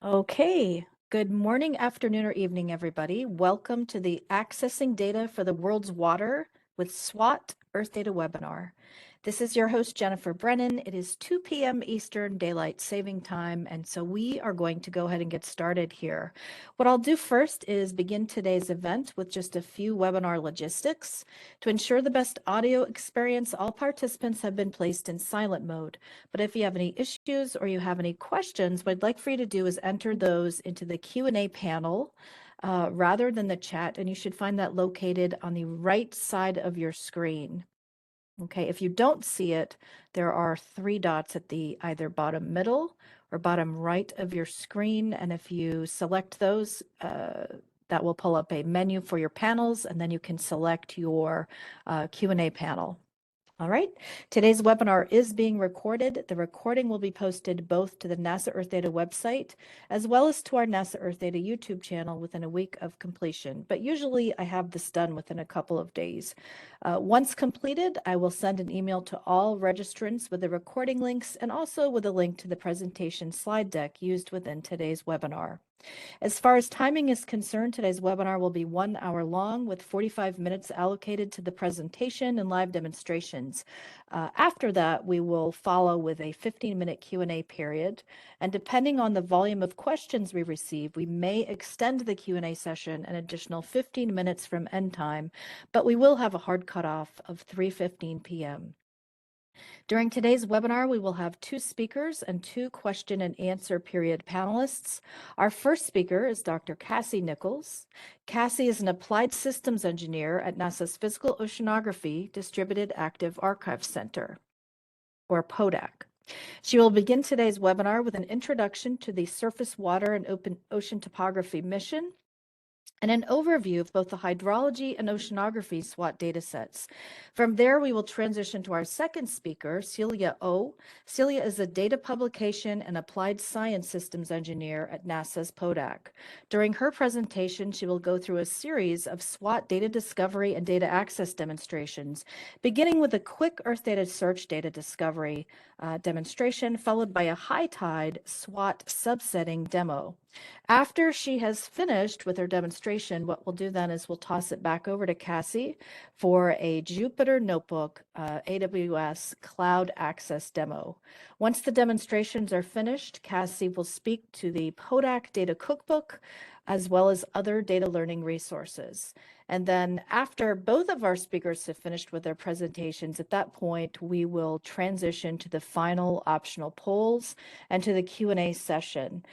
Okay, good morning, afternoon, or evening, everybody. Welcome to the Accessing Data for the World's Water with SWOT Earthdata webinar. This is your host, Jennifer Brennan. It is 2 p.m. Eastern Daylight Saving Time, and so we are going to go ahead and get started here. What I'll do first is begin today's event with just a few webinar logistics. To ensure the best audio experience, all participants have been placed in silent mode. But if you have any issues or you have any questions, what I'd like for you to do is enter those into the Q&A panel rather than the chat, and you should find that located on the right side of your screen. Okay, if you don't see it, there are 3 dots at the either bottom middle or bottom right of your screen, and if you select those, that will pull up a menu for your panels, and then you can select your Q&A panel. All right, today's webinar is being recorded. The recording will be posted both to the NASA Earthdata website as well as to our NASA Earthdata YouTube channel within a week of completion. But usually I have this done within a couple of days. Once completed, I will send an email to all registrants with the recording links and also with a link to the presentation slide deck used within today's webinar. As far as timing is concerned, today's webinar will be 1 hour long with 45 minutes allocated to the presentation and live demonstrations. After that, we will follow with a 15-minute Q&A period. And depending on the volume of questions we receive, we may extend the Q&A session an additional 15 minutes from end time, but we will have a hard cutoff of 3:15 p.m. During today's webinar, we will have 2 speakers and 2 question and answer period panelists. Our first speaker is Dr. Cassie Nichols. Cassie is an applied systems engineer at NASA's Physical Oceanography Distributed Active Archive Center, or PO.DAAC. She will begin today's webinar with an introduction to the surface water and ocean topography mission, and an overview of both the hydrology and oceanography SWOT datasets. From there, we will transition to our second speaker, Celia O. Celia is a data publication and applied science systems engineer at NASA's PO.DAAC. During her presentation, she will go through a series of SWOT data discovery and data access demonstrations, beginning with a quick Earthdata search data discovery demonstration, followed by a HiTIDE SWOT subsetting demo. After she has finished with her demonstration, what we'll do then is we'll toss it back over to Cassie for a Jupyter Notebook AWS Cloud Access demo. Once the demonstrations are finished, Cassie will speak to the PO.DAAC Data Cookbook, as well as other data learning resources. And then after both of our speakers have finished with their presentations, at that point, we will transition to the final optional polls and to the Q&A session.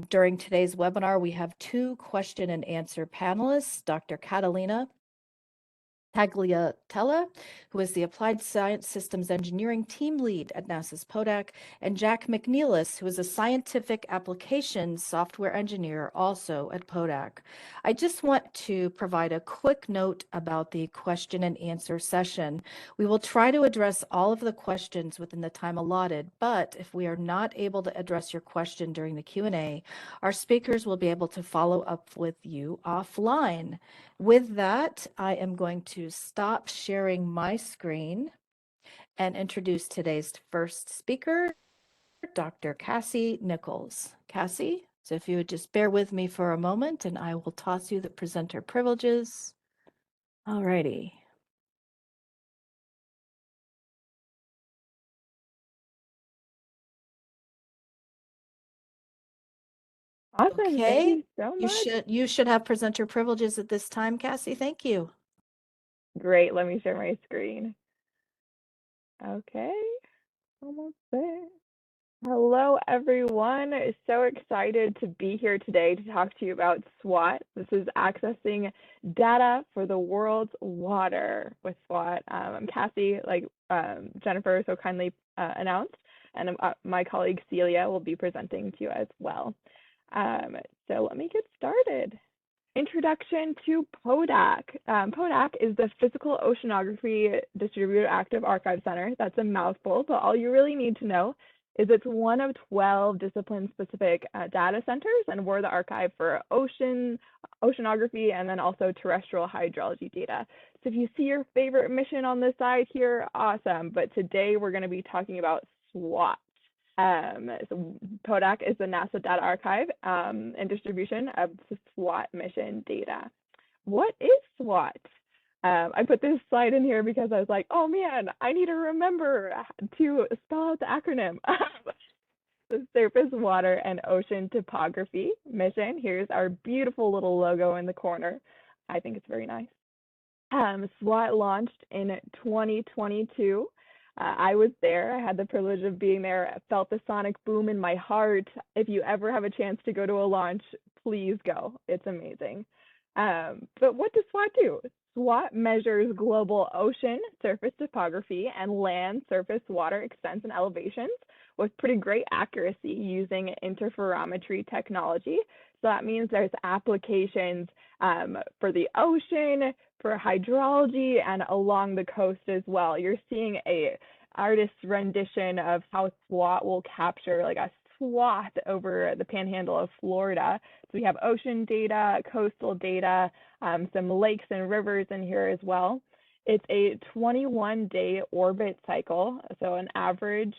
During today's webinar, we have 2 question and answer panelists, Dr. Catalina Tagliatella, who is the Applied Science Systems Engineering Team Lead at NASA's PO.DAAC, and Jack McNeilis, who is a Scientific Applications Software Engineer also at PO.DAAC. I just want to provide a quick note about the question and answer session. We will try to address all of the questions within the time allotted, but if we are not able to address your question during the Q&A, our speakers will be able to follow up with you offline. With that, I am going to stop sharing my screen and introduce today's first speaker, Dr. Cassie Nichols. Cassie, so if you would just bear with me for a moment and I will toss you the presenter privileges. All righty. Awesome. Okay. Thank you so much. You should have presenter privileges at this time, Cassie. Thank you. Great. Let me share my screen. Okay. Almost there. Hello, everyone. So excited to be here today to talk to you about SWOT. This is accessing data for the world's water with SWOT. I'm Cassie, like Jennifer so kindly announced, and my colleague Celia will be presenting to you as well. So let me get started. Introduction to PO.DAAC. PO.DAAC is the Physical Oceanography Distributed Active Archive Center. That's a mouthful, but all you really need to know is it's one of 12 discipline-specific data centers, and we're the archive for oceanography and then also terrestrial hydrology data. So if you see your favorite mission on this side here, awesome. But today we're going to be talking about SWOT. So PO.DAAC is the NASA Data Archive and distribution of the SWOT mission data. What is SWOT? I put this slide in here because I was like, oh man, I need to remember to spell out the acronym. The Surface, Water, and Ocean Topography mission. Here's our beautiful little logo in the corner. I think it's very nice. SWOT launched in 2022. I was there. I had the privilege of being there. I felt the sonic boom in my heart. If you ever have a chance to go to a launch, please go. It's amazing. But what does SWOT do? SWOT measures global ocean surface topography and land surface water extents and elevations with pretty great accuracy using interferometry technology. So that means there's applications for the ocean, for hydrology, and along the coast as well. You're seeing a artist's rendition of how SWOT will capture like a swath over the panhandle of Florida. So we have ocean data, coastal data, some lakes and rivers in here as well. It's a 21-day orbit cycle, so an average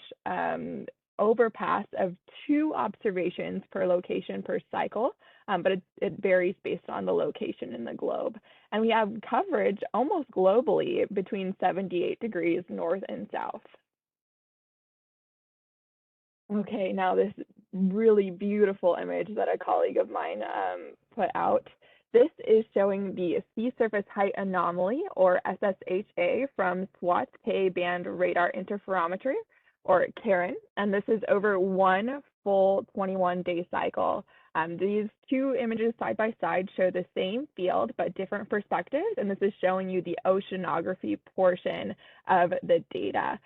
overpass of 2 observations per location per cycle, but it varies based on the location in the globe. And we have coverage almost globally between 78 degrees north and south. Okay, now this really beautiful image that a colleague of mine put out. This is showing the sea surface height anomaly, or SSHA, from SWOT's K-band radar interferometry, or CARIN, and this is over one full 21-day cycle. These 2 images side by side show the same field but different perspectives, and this is showing you the oceanography portion of the data,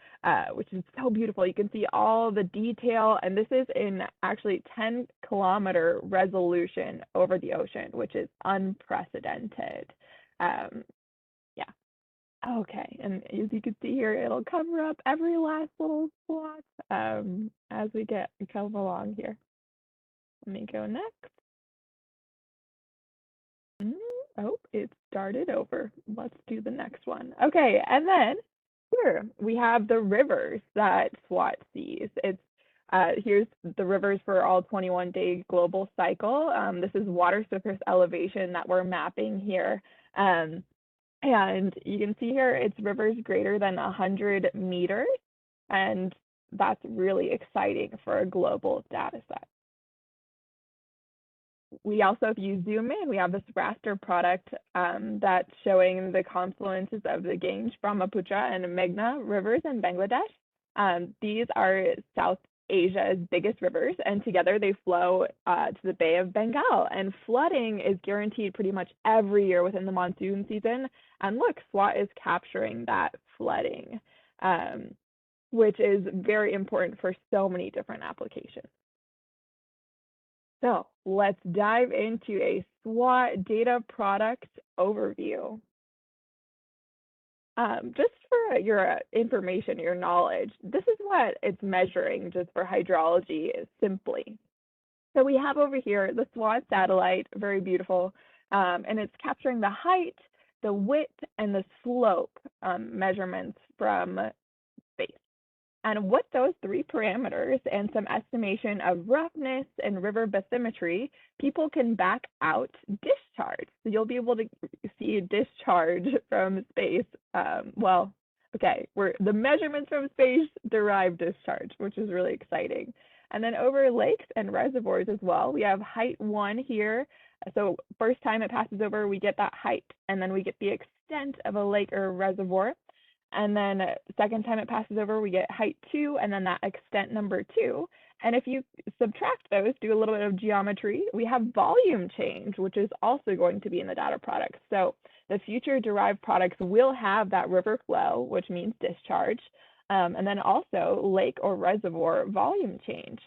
which is so beautiful. You can see all the detail, and this is in actually 10-kilometer resolution over the ocean, which is unprecedented. Yeah. Okay, and as you can see here, it'll cover up every last little spot as we come along here. Let me go next. Oh, it started over. Let's do the next one. Okay, and then here we have the rivers that SWOT sees. It's here's the rivers for all 21-day global cycle. This is water surface elevation that we're mapping here. And you can see here it's rivers greater than 100 meters, and that's really exciting for a global data set. We also, if you zoom in, we have this raster product that's showing the confluences of the Ganges, Brahmaputra, and Meghna rivers in Bangladesh. These are South Asia's biggest rivers, and together they flow to the Bay of Bengal. And flooding is guaranteed pretty much every year within the monsoon season. And look, SWOT is capturing that flooding, which is very important for so many different applications. So let's dive into a SWOT data product overview. Just for your information, your knowledge, this is what it's measuring just for hydrology simply. So we have over here the SWOT satellite, very beautiful, and it's capturing the height, the width, and the slope measurements from space. And with those 3 parameters and some estimation of roughness and river bathymetry, people can back out discharge. So you'll be able to see discharge from space. Well, okay, the measurements from space derive discharge, which is really exciting. And then over lakes and reservoirs as well, we have height 1 here. So first time it passes over, we get that height, and then we get the extent of a lake or a reservoir. And then second time it passes over, we get height 2, and then that extent number 2. And if you subtract those, do a little bit of geometry, we have volume change, which is also going to be in the data products. So the future derived products will have that river flow, which means discharge, and then also lake or reservoir volume change.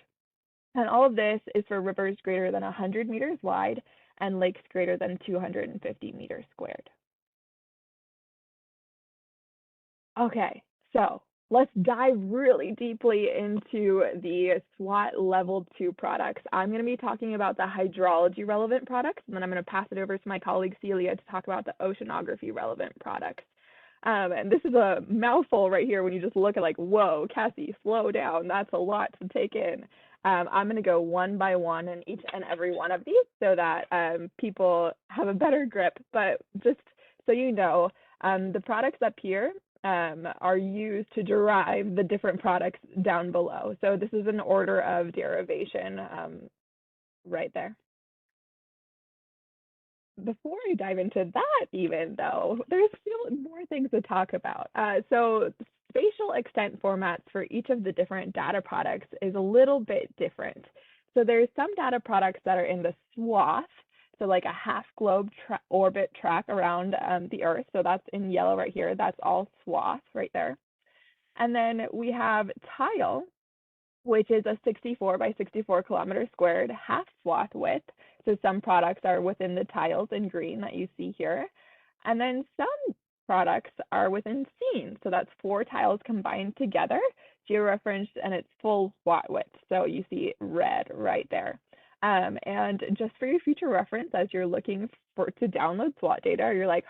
And all of this is for rivers greater than 100 meters wide and lakes greater than 250 meters squared. Okay, so let's dive really deeply into the SWOT Level 2 products. I'm going to be talking about the hydrology relevant products, and then I'm going to pass it over to my colleague Celia to talk about the oceanography relevant products. And this is a mouthful right here when you just look at like, whoa, Cassie, slow down. That's a lot to take in. I'm going to go one by one in each and every one of these so that people have a better grip. But just so you know, the products up here are used to derive the different products down below. So this is an order of derivation right there. Before I dive into that even though, there's still more things to talk about. So spatial extent formats for each of the different data products is a little bit different. So there's some data products that are in the SWOT, so like a half globe orbit track around the Earth. So that's in yellow right here. That's all SWOT right there. And then we have tile, which is a 64 by 64 kilometer squared half SWOT width. So some products are within the tiles in green that you see here. And then some products are within scenes. So that's 4 tiles combined together, georeferenced, and it's full SWOT width. So you see red right there. And just for your future reference, as you're looking to download SWOT data, you're like,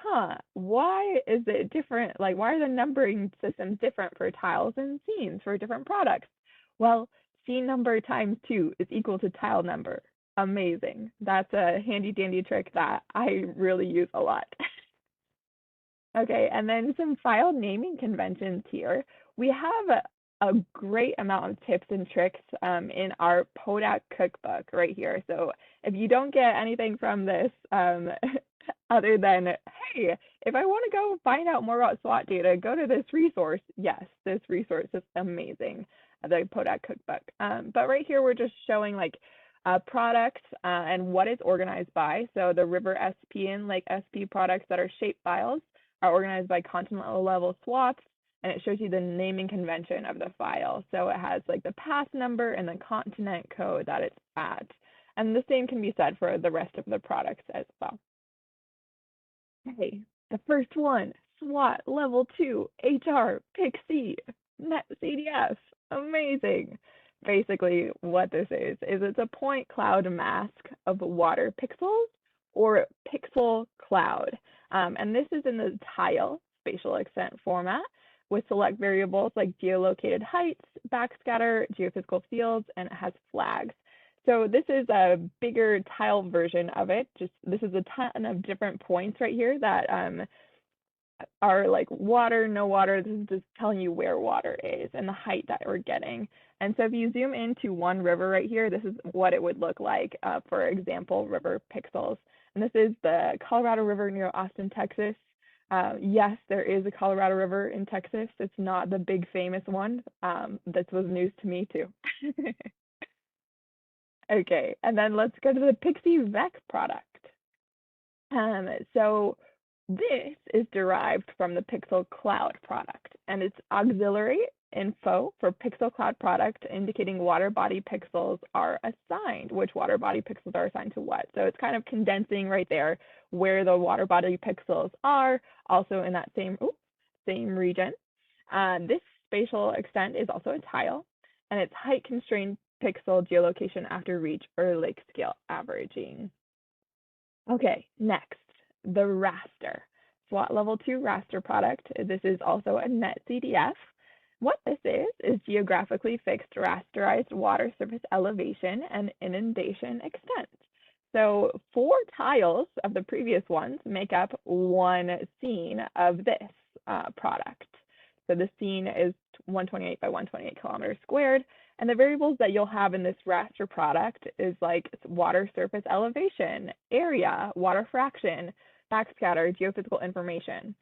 why is it different? Like, why are the numbering systems different for tiles and scenes for different products? Well, scene number times 2 is equal to tile number. Amazing. That's a handy dandy trick that I really use a lot. Okay, and then some file naming conventions here. We have a great amount of tips and tricks in our PO.DAAC cookbook right here. So if you don't get anything from this other than, hey, if I want to go find out more about SWOT data, go to this resource. Yes, this resource is amazing, the PO.DAAC cookbook. But right here, we're just showing like products and what it's organized by. So the River SP and Lake SP products that are shape files are organized by continental level SWOTs, and it shows you the naming convention of the file. So it has like the path number and the continent code that it's at. And the same can be said for the rest of the products as well. Okay, the first one, SWOT level 2, HR, PIC-C, Net CDF, amazing. Basically what this is it's a point cloud mask of water pixels or pixel cloud. And this is in the tile spatial extent format with select variables like geolocated heights, backscatter, geophysical fields, and it has flags. So this is a bigger tile version of it. This is a ton of different points right here that are like water, no water. This is just telling you where water is and the height that we're getting. And so if you zoom into one river right here, this is what it would look like, for example, river pixels. And this is the Colorado River near Austin, Texas. Yes, there is a Colorado River in Texas. It's not the big famous one. This was news to me too. Okay, and then let's go to the PIC-C VEC product. So this is derived from the Pixel Cloud product, and it's auxiliary info for Pixel Cloud product, indicating water body pixels are assigned, which water body pixels are assigned to what. So it's kind of condensing right there where the water body pixels are, also in that same region. This spatial extent is also a tile, and it's height constrained pixel geolocation after reach or lake scale averaging. Okay, next, the raster. SWOT level 2 raster product. This is also a net CDF. What this is geographically fixed rasterized water surface elevation and inundation extent. So 4 tiles of the previous ones make up one scene of this product. So the scene is 128 by 128 kilometers squared. And the variables that you'll have in this raster product is like water surface elevation, area, water fraction, backscatter, geophysical information.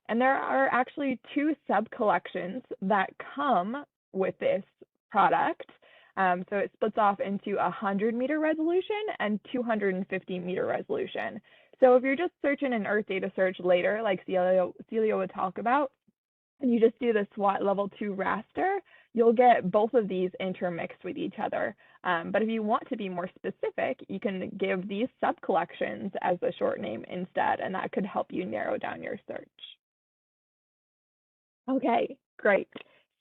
And there are actually 2 sub-collections that come with this product. So it splits off into 100-meter resolution and 250-meter resolution. So if you're just searching an Earthdata search later, like Celia would talk about, and you just do the SWOT level 2 raster, you'll get both of these intermixed with each other. But if you want to be more specific, you can give these sub-collections as the short name instead, and that could help you narrow down your search. Okay, great.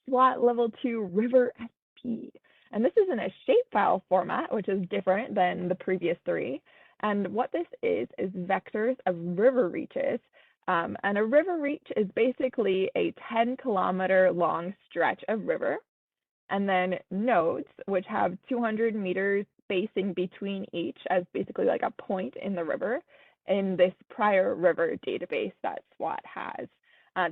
SWOT level 2 River SP. And this is in a shapefile format, which is different than the previous 3. And what this is vectors of river reaches And a river reach is basically a 10-kilometer long stretch of river. And then nodes, which have 200 meters spacing between each as basically like a point in the river in this prior river database that SWOT has.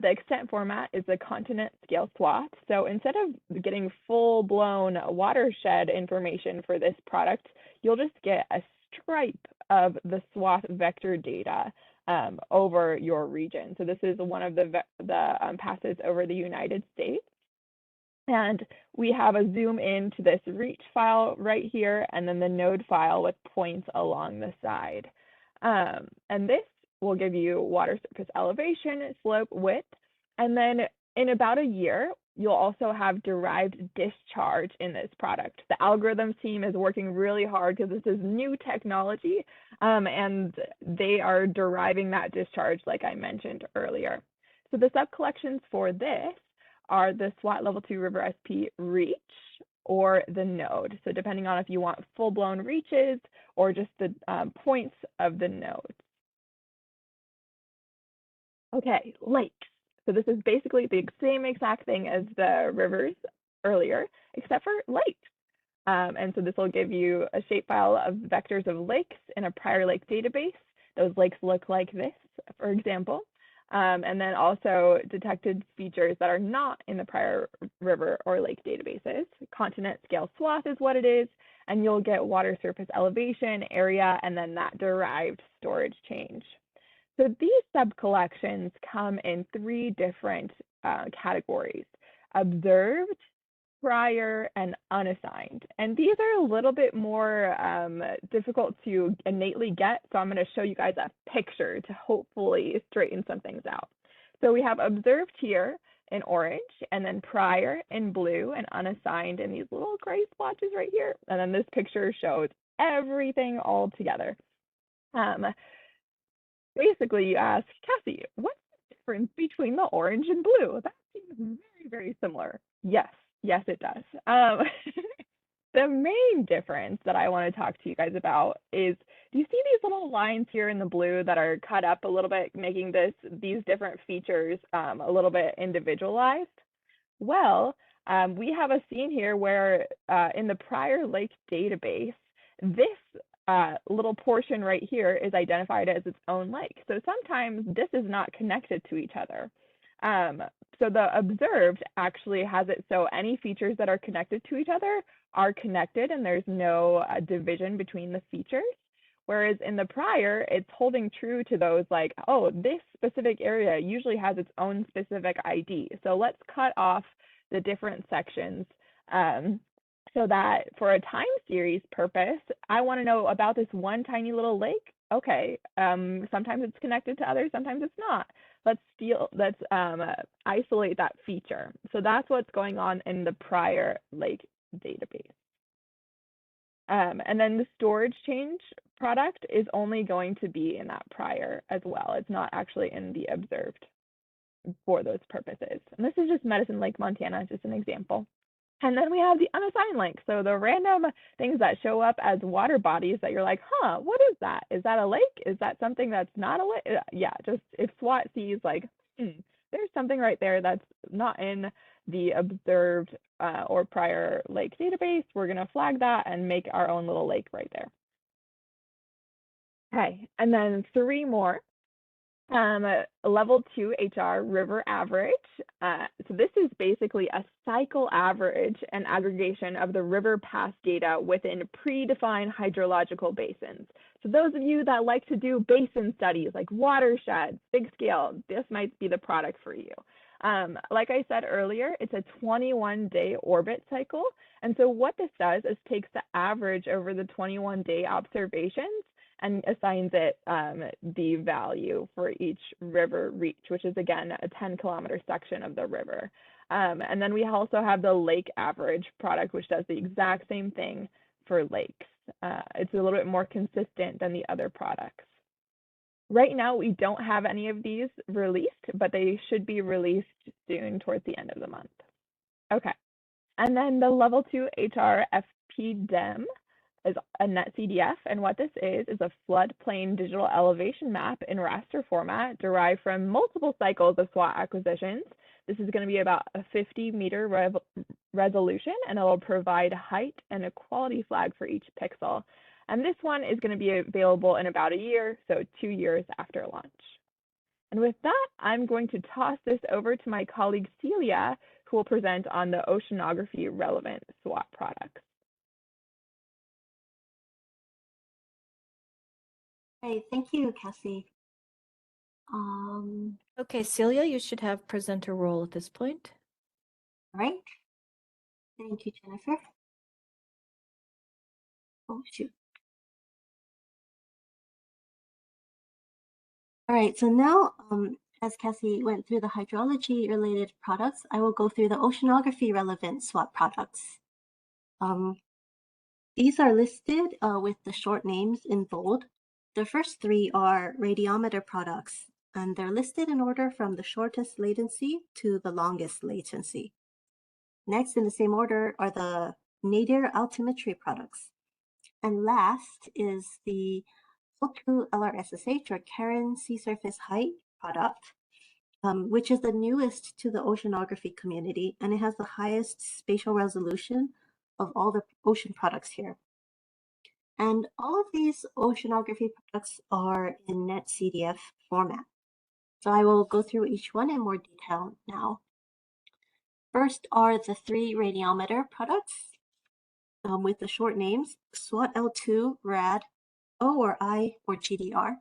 The extent format is the continent scale SWOT. So instead of getting full-blown watershed information for this product, you'll just get a stripe of the SWOT vector data over your region. So this is one of the passes over the United States. And we have a zoom in to this reach file right here, and then the node file with points along the side. And this will give you water surface elevation, slope, width, and then in about a year, you'll also have derived discharge in this product. The algorithms team is working really hard because this is new technology, and they are deriving that discharge like I mentioned earlier. So the sub-collections for this are the SWOT Level 2 River SP reach or the node. So depending on if you want full-blown reaches or just the points of the nodes. Okay, lakes. So this is basically the same exact thing as the rivers earlier, except for lakes. And so this will give you a shapefile of vectors of lakes in a prior lake database. Those lakes look like this, for example. And then also detected features that are not in the prior river or lake databases. Continent scale swath is what it is, and you'll get water surface elevation, area, and then that derived storage change. So these sub-collections come in 3 different categories: observed, prior, and unassigned. And these are a little bit more difficult to innately get, so I'm going to show you guys a picture to hopefully straighten some things out. So we have observed here in orange, and then prior in blue, and unassigned in these little gray splotches right here. And then this picture shows everything all together. Basically, you ask, Cassie, what's the difference between the orange and blue? That seems very, very similar. Yes, it does. The main difference that I want to talk to you guys about is, do you see these little lines here in the blue that are cut up a little bit, making these different features a little bit individualized? Well, we have a scene here where in the prior lake database, this little portion right here is identified as its own lake. So sometimes this is not connected to each other. So the observed actually has it so any features that are connected to each other are connected and there's no division between the features. Whereas in the prior, it's holding true to those like, oh, this specific area usually has its own specific ID. So let's cut off the different sections so that for a time series purpose, I want to know about this one tiny little lake. Okay, sometimes it's connected to others, sometimes it's not. Let's isolate that feature. So that's what's going on in the prior lake database. And then the storage change product is only going to be in that prior as well. It's not actually in the observed for those purposes. And this is just Medicine Lake, Montana, just an example. And then we have the unassigned link. So the random things that show up as water bodies that you're like, huh, what is that? Is that a lake? Is that something that's not a lake? Yeah, just if SWOT sees like, there's something right there that's not in the observed or prior lake database, we're going to flag that and make our own little lake right there. Okay, and then 3 more. Level 2 HR river average. So this is basically a cycle average and aggregation of the river pass data within predefined hydrological basins. So those of you that like to do basin studies like watersheds, big scale, this might be the product for you. Like I said earlier, it's a 21-day orbit cycle. And so what this does is takes the average over the 21-day observations and assigns it the value for each river reach, which is, again, a 10-kilometer section of the river. And then we also have the lake average product, which does the exact same thing for lakes. It's a little bit more consistent than the other products. Right now, we don't have any of these released, but they should be released soon towards the end of the month. Okay. And then the level 2 HR FPDEM. is a NetCDF, and what this is a floodplain digital elevation map in raster format derived from multiple cycles of SWOT acquisitions. This is going to be about a 50-meter resolution, and it will provide height and a quality flag for each pixel. And this one is going to be available in about a year, so 2 years after launch. And with that, I'm going to toss this over to my colleague Celia, who will present on the oceanography relevant SWOT products. Great, thank you, Cassie. Okay, Celia, you should have presenter role at this point. All right. Thank you, Jennifer. Oh, shoot. All right, so now, as Cassie went through the hydrology related products, I will go through the oceanography relevant SWOT products. These are listed with the short names in bold. The first three are radiometer products, and they're listed in order from the shortest latency to the longest latency. Next, in the same order, are the nadir altimetry products. And last is the L2 LRSSH or Karen Sea Surface Height product, which is the newest to the oceanography community, and it has the highest spatial resolution of all the ocean products here. And all of these oceanography products are in NetCDF format. So I will go through each one in more detail now. First are the three radiometer products with the short names SWOT L2, RAD, O or I, or GDR.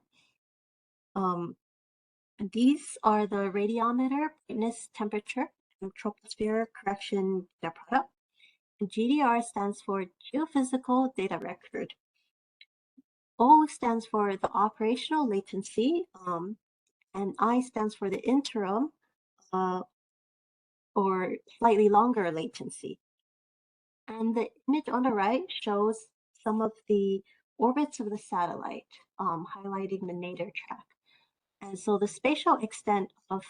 These are the radiometer brightness, temperature, and troposphere correction data product. And GDR stands for Geophysical Data Record. O stands for the operational latency, and I stands for the interim or slightly longer latency. And the image on the right shows some of the orbits of the satellite, highlighting the nadir track. And so the spatial extent of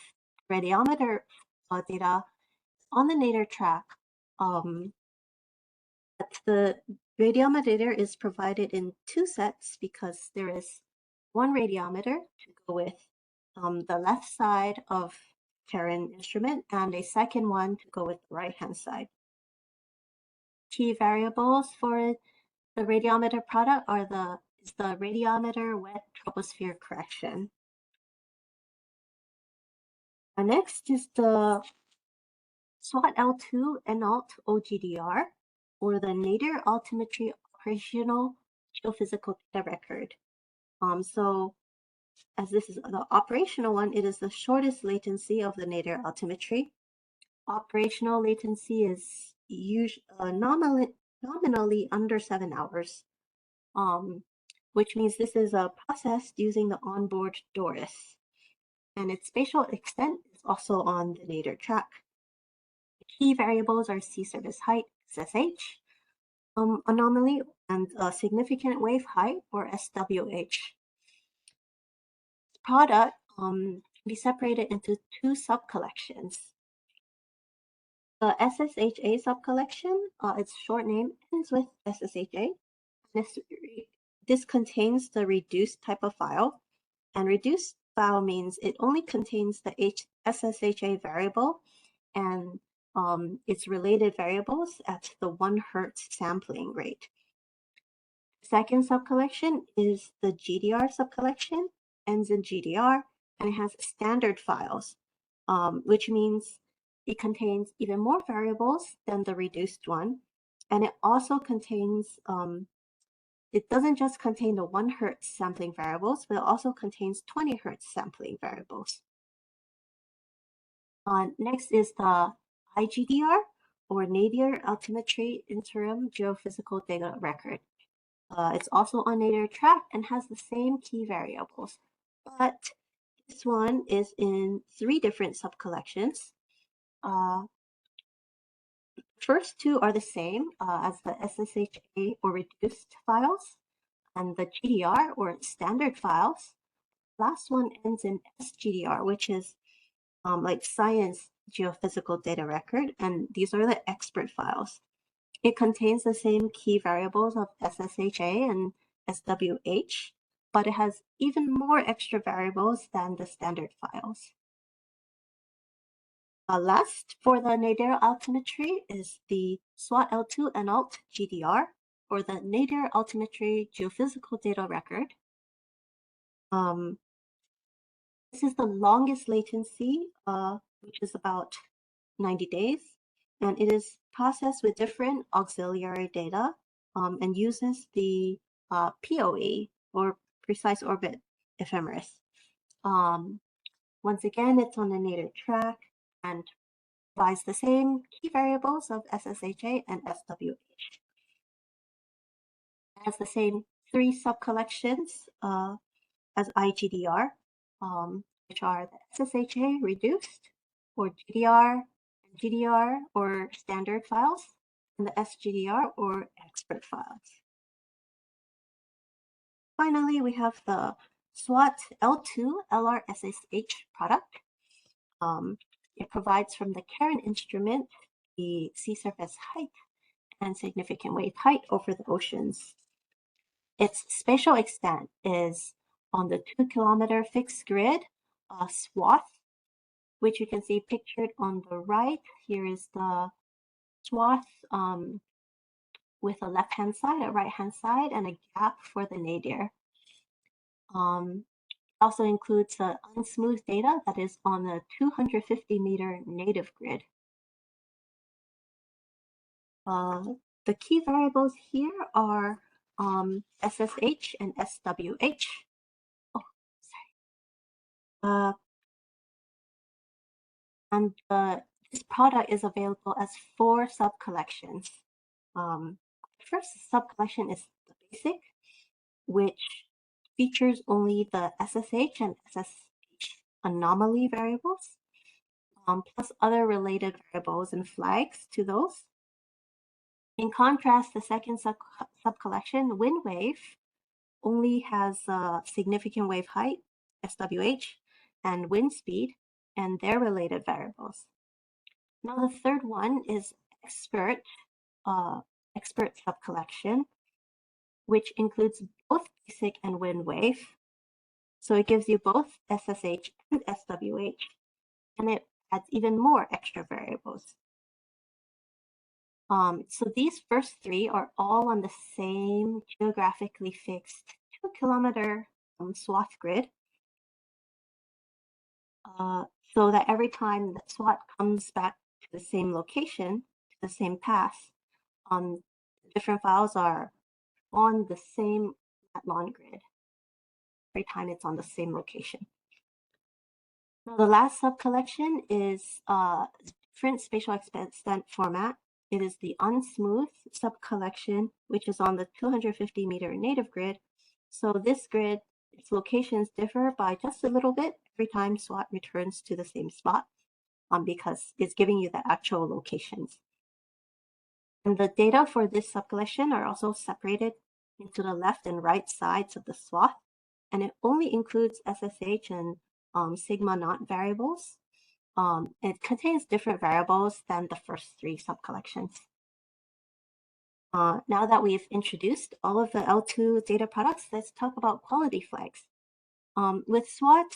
radiometer data on the nadir track, the radiometer is provided in two sets because there is one radiometer to go with the left side of Karen instrument and a second one to go with the right-hand side. Key variables for the radiometer product are the radiometer wet troposphere correction. Next is the SWOT L2 NALT OGDR, or the nadir altimetry operational geophysical data record. So as this is the operational one, it is the shortest latency of the nadir altimetry. Operational latency is usually nominally under 7 hours, which means this is processed using the onboard DORIS. And its spatial extent is also on the nadir track. The key variables are sea surface height, SSH, anomaly, and significant wave height, or SWH. This product can be separated into two subcollections. The SSHA subcollection, its short name ends with SSHA. This contains the reduced type of file, and reduced file means it only contains the SSHA variable and its related variables at the 1 Hertz sampling rate. Second subcollection is the GDR subcollection, ends in GDR, and it has standard files, which means it contains even more variables than the reduced one. And it also contains, it doesn't just contain the 1 Hertz sampling variables, but it also contains 20 Hertz sampling variables. Next is the IGDR, or Nadir Altimetry Interim Geophysical Data Record. It's also on nadir track and has the same key variables, but this one is in 3 different subcollections. First two are the same as the SSHA or reduced files and the GDR or standard files. Last one ends in SGDR, which is like science geophysical data record, and these are the expert files. It contains the same key variables of SSHA and SWH, but it has even more extra variables than the standard files. Last, for the nadir altimetry is the SWOT L2 and Alt GDR, or the nadir altimetry geophysical data record. This is the longest latency, which is about 90 days, and it is processed with different auxiliary data and uses the POE, or precise orbit ephemeris. Once again, it's on the nadir track and provides the same key variables of SSHA and SWH. It has the same 3 sub-collections as IGDR, which are the SSHA reduced, or GDR or standard files, and the SGDR or expert files. Finally, we have the SWOT L2 LRSSH product. It provides from the current instrument the sea surface height and significant wave height over the oceans. Its spatial extent is on the 2-kilometer fixed grid swath, which you can see pictured on the right. Here is the swath with a left-hand side, a right-hand side, and a gap for the nadir. Also includes the unsmoothed data that is on the 250-meter native grid. The key variables here are SSH and SWH. Oh, sorry. And this product is available as 4 sub-collections. The first sub-collection is the basic, which features only the SSH and SSH anomaly variables, plus other related variables and flags to those. In contrast, the second sub-collection, wind wave, only has significant wave height, SWH, and wind speed, and their related variables. Now the third one is expert sub-collection, which includes both basic and wind wave. So it gives you both SSH and SWH, and it adds even more extra variables. So these first 3 are all on the same geographically fixed 2-kilometer swath grid. So that every time the SWOT comes back to the same location, to the same path, different files are on the same lat-long grid. Every time it's on the same location. Now the last sub-collection is a different spatial extent format. It is the unsmoothed sub-collection, which is on the 250-meter native grid. So this grid, its locations differ by just a little bit every time SWOT returns to the same spot, because it's giving you the actual locations. And the data for this sub-collection are also separated into the left and right sides of the swath, and it only includes SSH and sigma naught variables. It contains different variables than the first 3 sub-collections. Now that we've introduced all of the L2 data products, let's talk about quality flags. With SWOT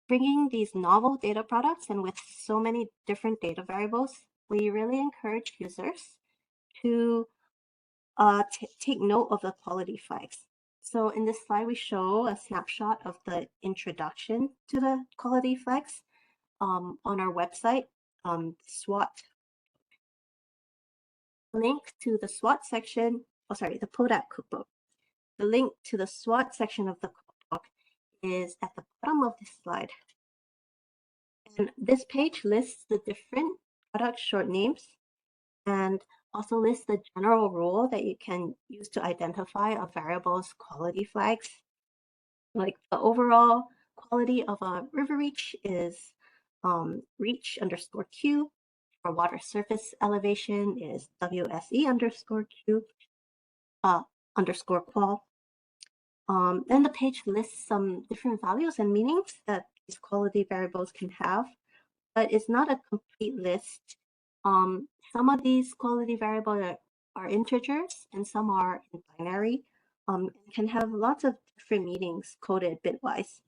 bringing these novel data products and with so many different data variables, we really encourage users to take note of the quality flags. So in this slide, we show a snapshot of the introduction to the quality flags on our website, SWOT. Link to the SWOT section, the PO.DAAC Cookbook. The link to the SWOT section of the cookbook is at the bottom of this slide. And this page lists the different product short names and also lists the general rule that you can use to identify a variable's quality flags. Like the overall quality of a river reach is reach_Q. For water surface elevation is WSE_Q _qual. Then the page lists some different values and meanings that these quality variables can have, but it's not a complete list. Some of these quality variables are integers and some are in binary, and can have lots of different meanings coded bitwise.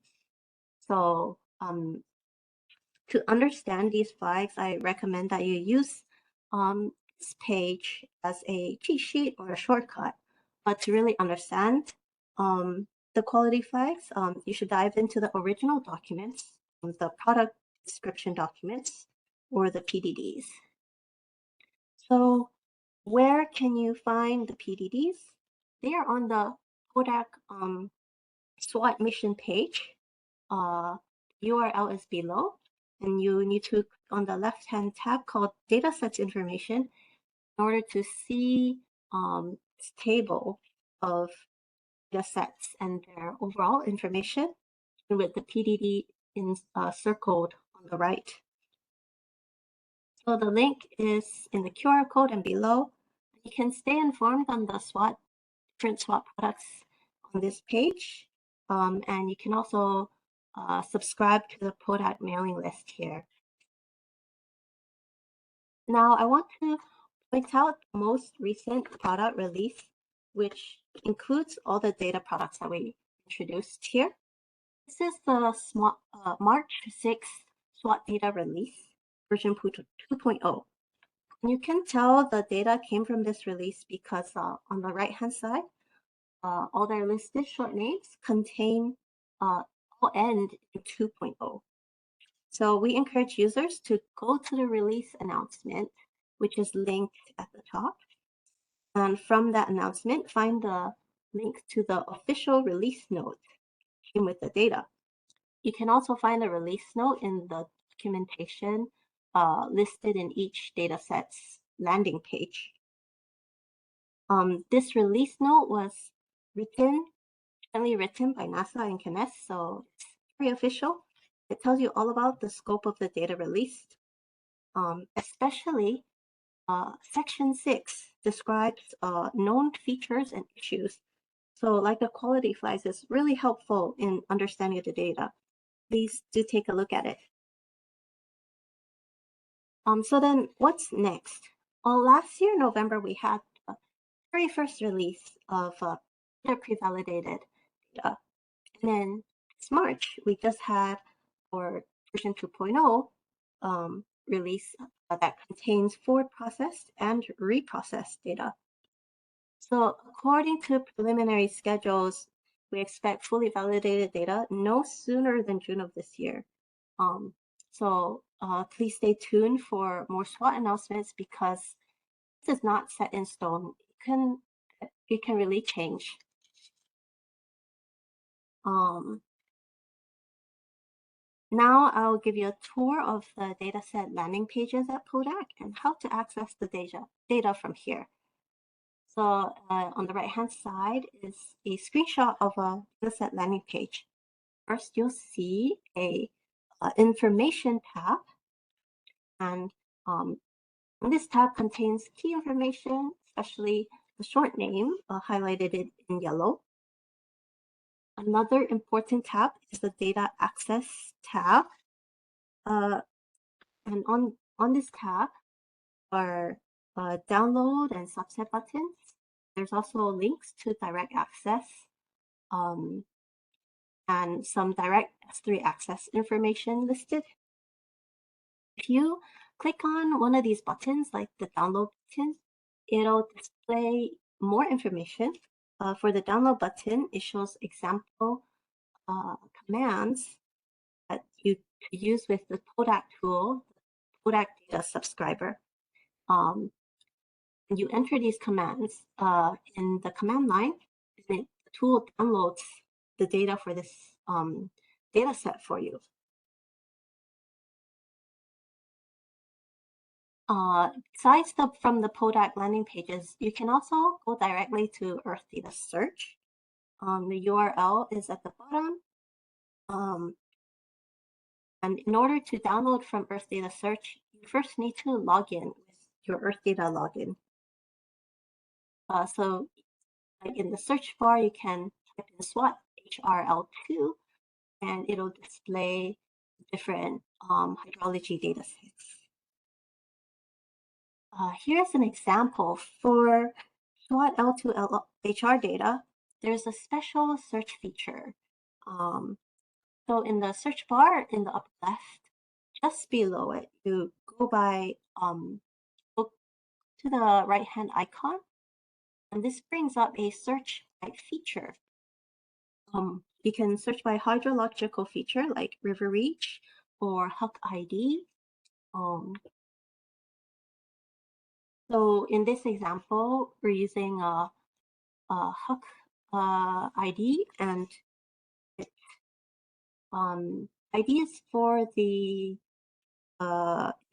So to understand these flags, I recommend that you use this page as a cheat sheet or a shortcut. But to really understand the quality flags, you should dive into the original documents, the product description documents, or the PDDs. So where can you find the PDDs? They are on the PO.DAAC SWOT mission page. URL is below, and you need to click on the left-hand tab called Datasets Information in order to see this table of datasets and their overall information, with the PDD circled on the right. So the link is in the QR code and below. You can stay informed on the different SWOT products on this page, and you can also subscribe to the PO.DAAC mailing list here. Now, I want to point out the most recent product release, which includes all the data products that we introduced here. This is the March 6th SWOT data release, version 2.0. And you can tell the data came from this release because on the right-hand side, all their listed short names contain all end in 2.0. So we encourage users to go to the release announcement, which is linked at the top. And from that announcement, find the link to the official release note came with the data. You can also find the release note in the documentation listed in each dataset's landing page. This release note was recently written by NASA and CNES, so it's very official. It tells you all about the scope of the data released, especially Section 6 describes known features and issues. So like the quality flags is really helpful in understanding the data. Please do take a look at it. So then what's next? Well, last year, November, we had the very first release of pre-validated data. And then this March, we just had our version 2.0 release that contains forward processed and reprocessed data. So according to preliminary schedules, we expect fully validated data no sooner than June of this year. So please stay tuned for more SWOT announcements because this is not set in stone. It can really change. Now I'll give you a tour of the dataset landing pages at PO.DAAC and how to access the data from here. So on the right-hand side is a screenshot of a dataset landing page. First, you'll see a information tab, and this tab contains key information, especially the short name highlighted in yellow. Another important tab is the Data Access tab. And on this tab are download and subset buttons. There's also links to direct access and some direct S3 access information listed. If you click on one of these buttons, like the download button, it'll display more information. For the download button, it shows example commands that you use with the PO.DAAC tool, the PO.DAAC data subscriber. And you enter these commands in the command line, and the tool downloads the data for this data set for you. Besides from the PO.DAAC landing pages, you can also go directly to Earthdata search. The URL is at the bottom. And in order to download from Earthdata search, you first need to log in with your Earthdata login. So like in the search bar, you can type in SWOT HRL2, and it'll display different hydrology datasets. Here's an example for SWOT L2 HR data. There's a special search feature. So in the search bar in the upper left, just below it, you go to the right-hand icon, and this brings up a search by feature. You can search by hydrological feature like river reach or HiTIDE. So in this example, we're using a HiTIDE, and ID is for the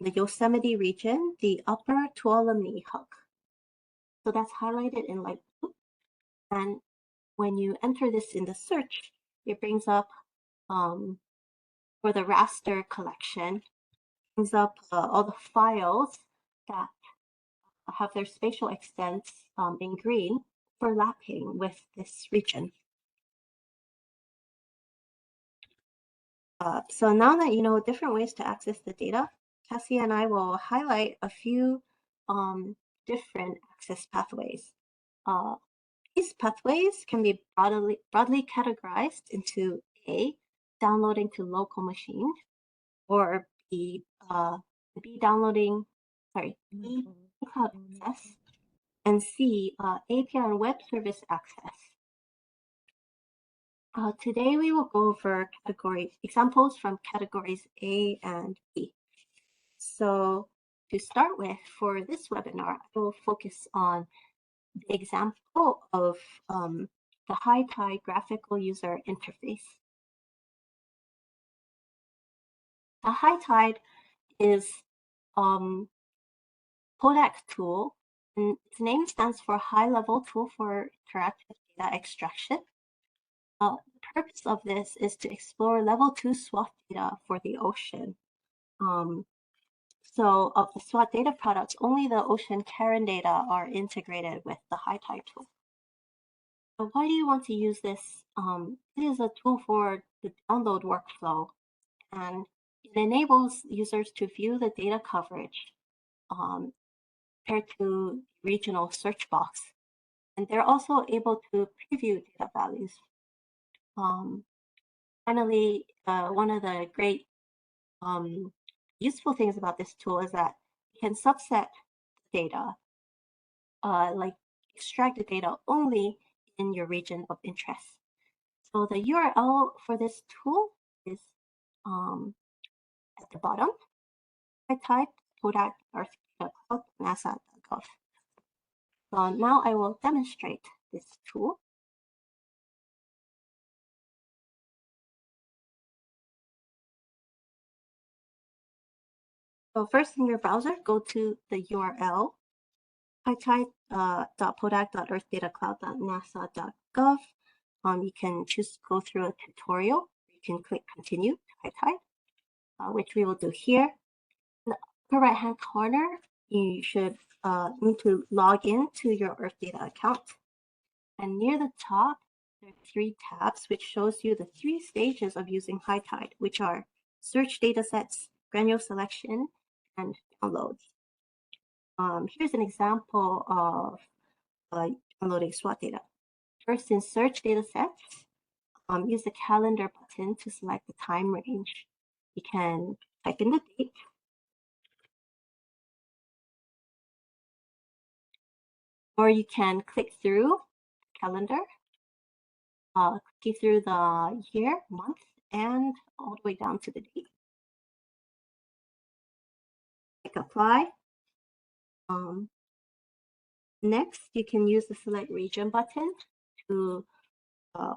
Yosemite region, the upper Tuolumne Hook. So that's highlighted in light blue. And when you enter this in the search, it brings up, for the raster collection, brings up all the files that have their spatial extents in green overlapping with this region. So now that you know different ways to access the data, Cassie and I will highlight a few different access pathways. These pathways can be broadly categorized into A, downloading to local machine, or B, downloading, B, cloud access, and C, API and web service access. Today we will go over examples from categories A and B. So to start with, for this webinar, I will focus on the example of the HiTIDE graphical user interface. The HiTIDE is PO.DAAC tool, and its name stands for High Level Tool for Interactive Data Extraction. The purpose of this is to explore level 2 SWOT data for the ocean. So of the SWOT data products, only the ocean Karen data are integrated with the HiTIDE tool. So why do you want to use this? It is a tool for the download workflow, and it enables users to view the data coverage compared to regional search box. And they're also able to preview data values. Finally, one of the great useful things about this tool is that you can subset data, like extract the data only in your region of interest. So the URL for this tool is at the bottom. I type PO.DAAC Earthdata Cloud NASA.gov. So now I will demonstrate this tool. So first in your browser, go to the URL HiTIDE.PO.DAAC.earthdatacloud.nasa.gov. You can just go through a tutorial. You can click continue to HiTIDE, which we will do here. In the upper right-hand corner, you should need to log in to your Earthdata account. And near the top, there are 3 tabs, which shows you the 3 stages of using HiTIDE, which are search datasets, granular selection, and downloads. Here's an example of downloading SWOT data. First, in search datasets, use the calendar button to select the time range. You can type in the date, or you can click through the calendar, click through the year, month, and all the way down to the date. Click apply. Next, you can use the select region button to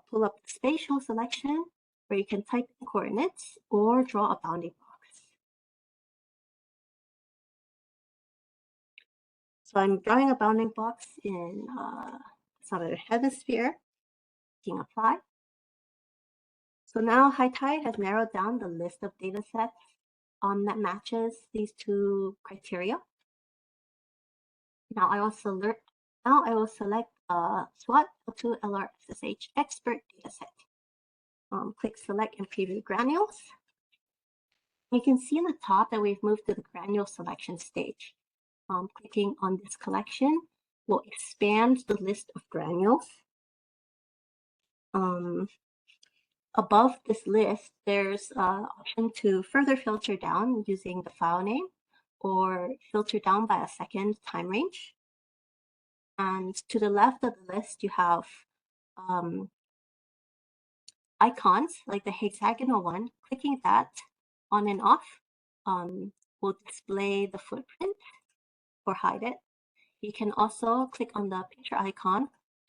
pull up the spatial selection, where you can type in coordinates or draw a bounding box. So I'm drawing a bounding box in Southern Hemisphere. Clicking apply. So now HiTIDE has narrowed down the list of data sets that matches these 2 criteria. Now I will select SWOT L2 LRSSH expert dataset. Click select and preview granules. You can see in the top that we've moved to the granule selection stage. clicking on this collection will expand the list of granules. Above this list, there's an option to further filter down using the file name or filter down by a second time range. And to the left of the list, you have icons like the hexagonal one. Clicking that on and off will display the footprint or hide it. You can also click on the picture icon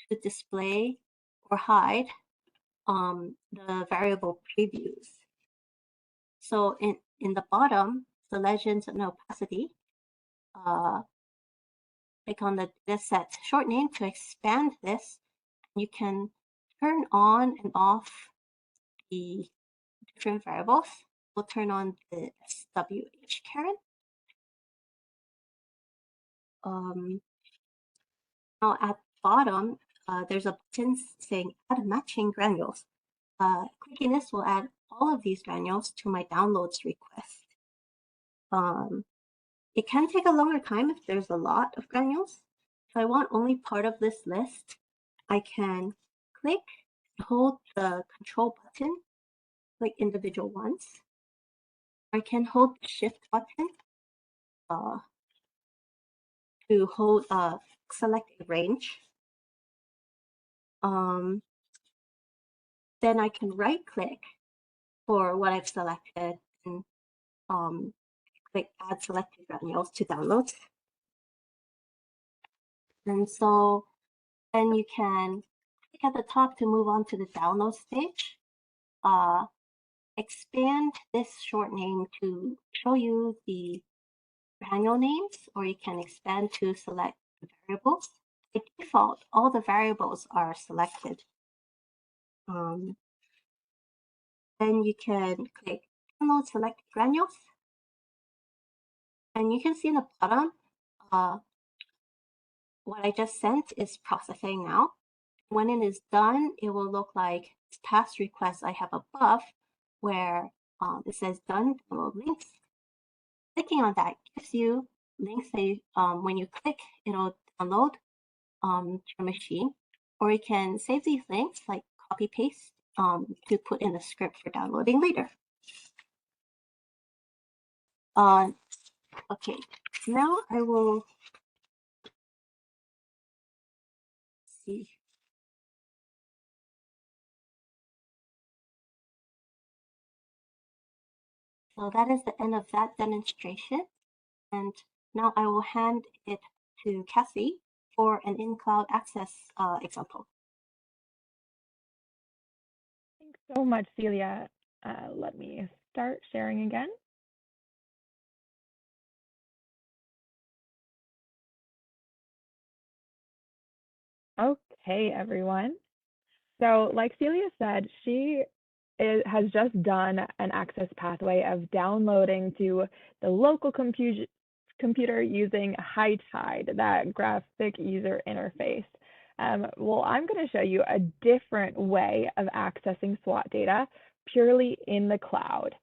to display or hide the variable previews. So in the bottom, the legends and opacity, click on the dataset short name to expand this. You can turn on and off the different variables. We'll turn on the SWH caret. Now at the bottom, there's a button saying add matching granules. Clicking this will add all of these granules to my downloads request. It can take a longer time if there's a lot of granules. If I want only part of this list, I can click and hold the control button, click individual ones. I can hold the shift button to hold select a range. Then I can right click for what I've selected and click add selected granules to downloads. And so then you can click at the top to move on to the download stage. Expand this short name to show you the granule names, or you can expand to select the variables. By default, all the variables are selected. Then you can click download select granules. And you can see in the bottom, what I just sent is processing now. When it is done, it will look like this past request I have above, where it says done download links. Clicking on that gives you links that when you click, it'll download to your machine, or you can save these links, like copy paste, to put in a script for downloading later. Okay, now I will see. So that is the end of that demonstration. And now I will hand it to Cassie for an in-cloud access example. Thanks so much, Celia. Let me start sharing again. Okay, everyone. So like Celia said, she has just done an access pathway of downloading to the local computer using HiTIDE, that graphic user interface. Well, I'm going to show you a different way of accessing SWOT data purely in the cloud.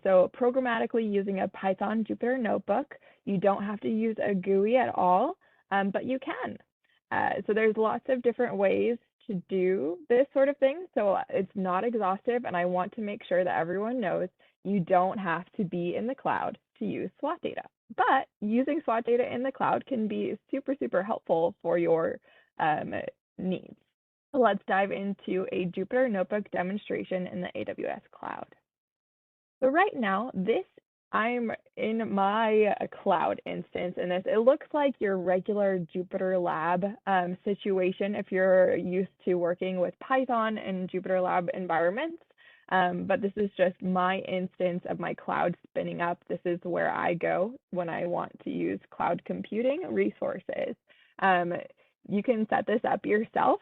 So programmatically using a Python Jupyter notebook, you don't have to use a GUI at all, but you can. So there's lots of different ways to do this sort of thing. So it's not exhaustive, and I want to make sure that everyone knows you don't have to be in the cloud to use SWOT data. But using SWOT data in the cloud can be super, super helpful for your needs. So let's dive into a Jupyter Notebook demonstration in the AWS cloud. So right now, I'm in my cloud instance in this. It looks like your regular Jupyter Lab situation if you're used to working with Python and Jupyter Lab environments. But this is just my instance of my cloud spinning up. This is where I go when I want to use cloud computing resources. You can set this up yourself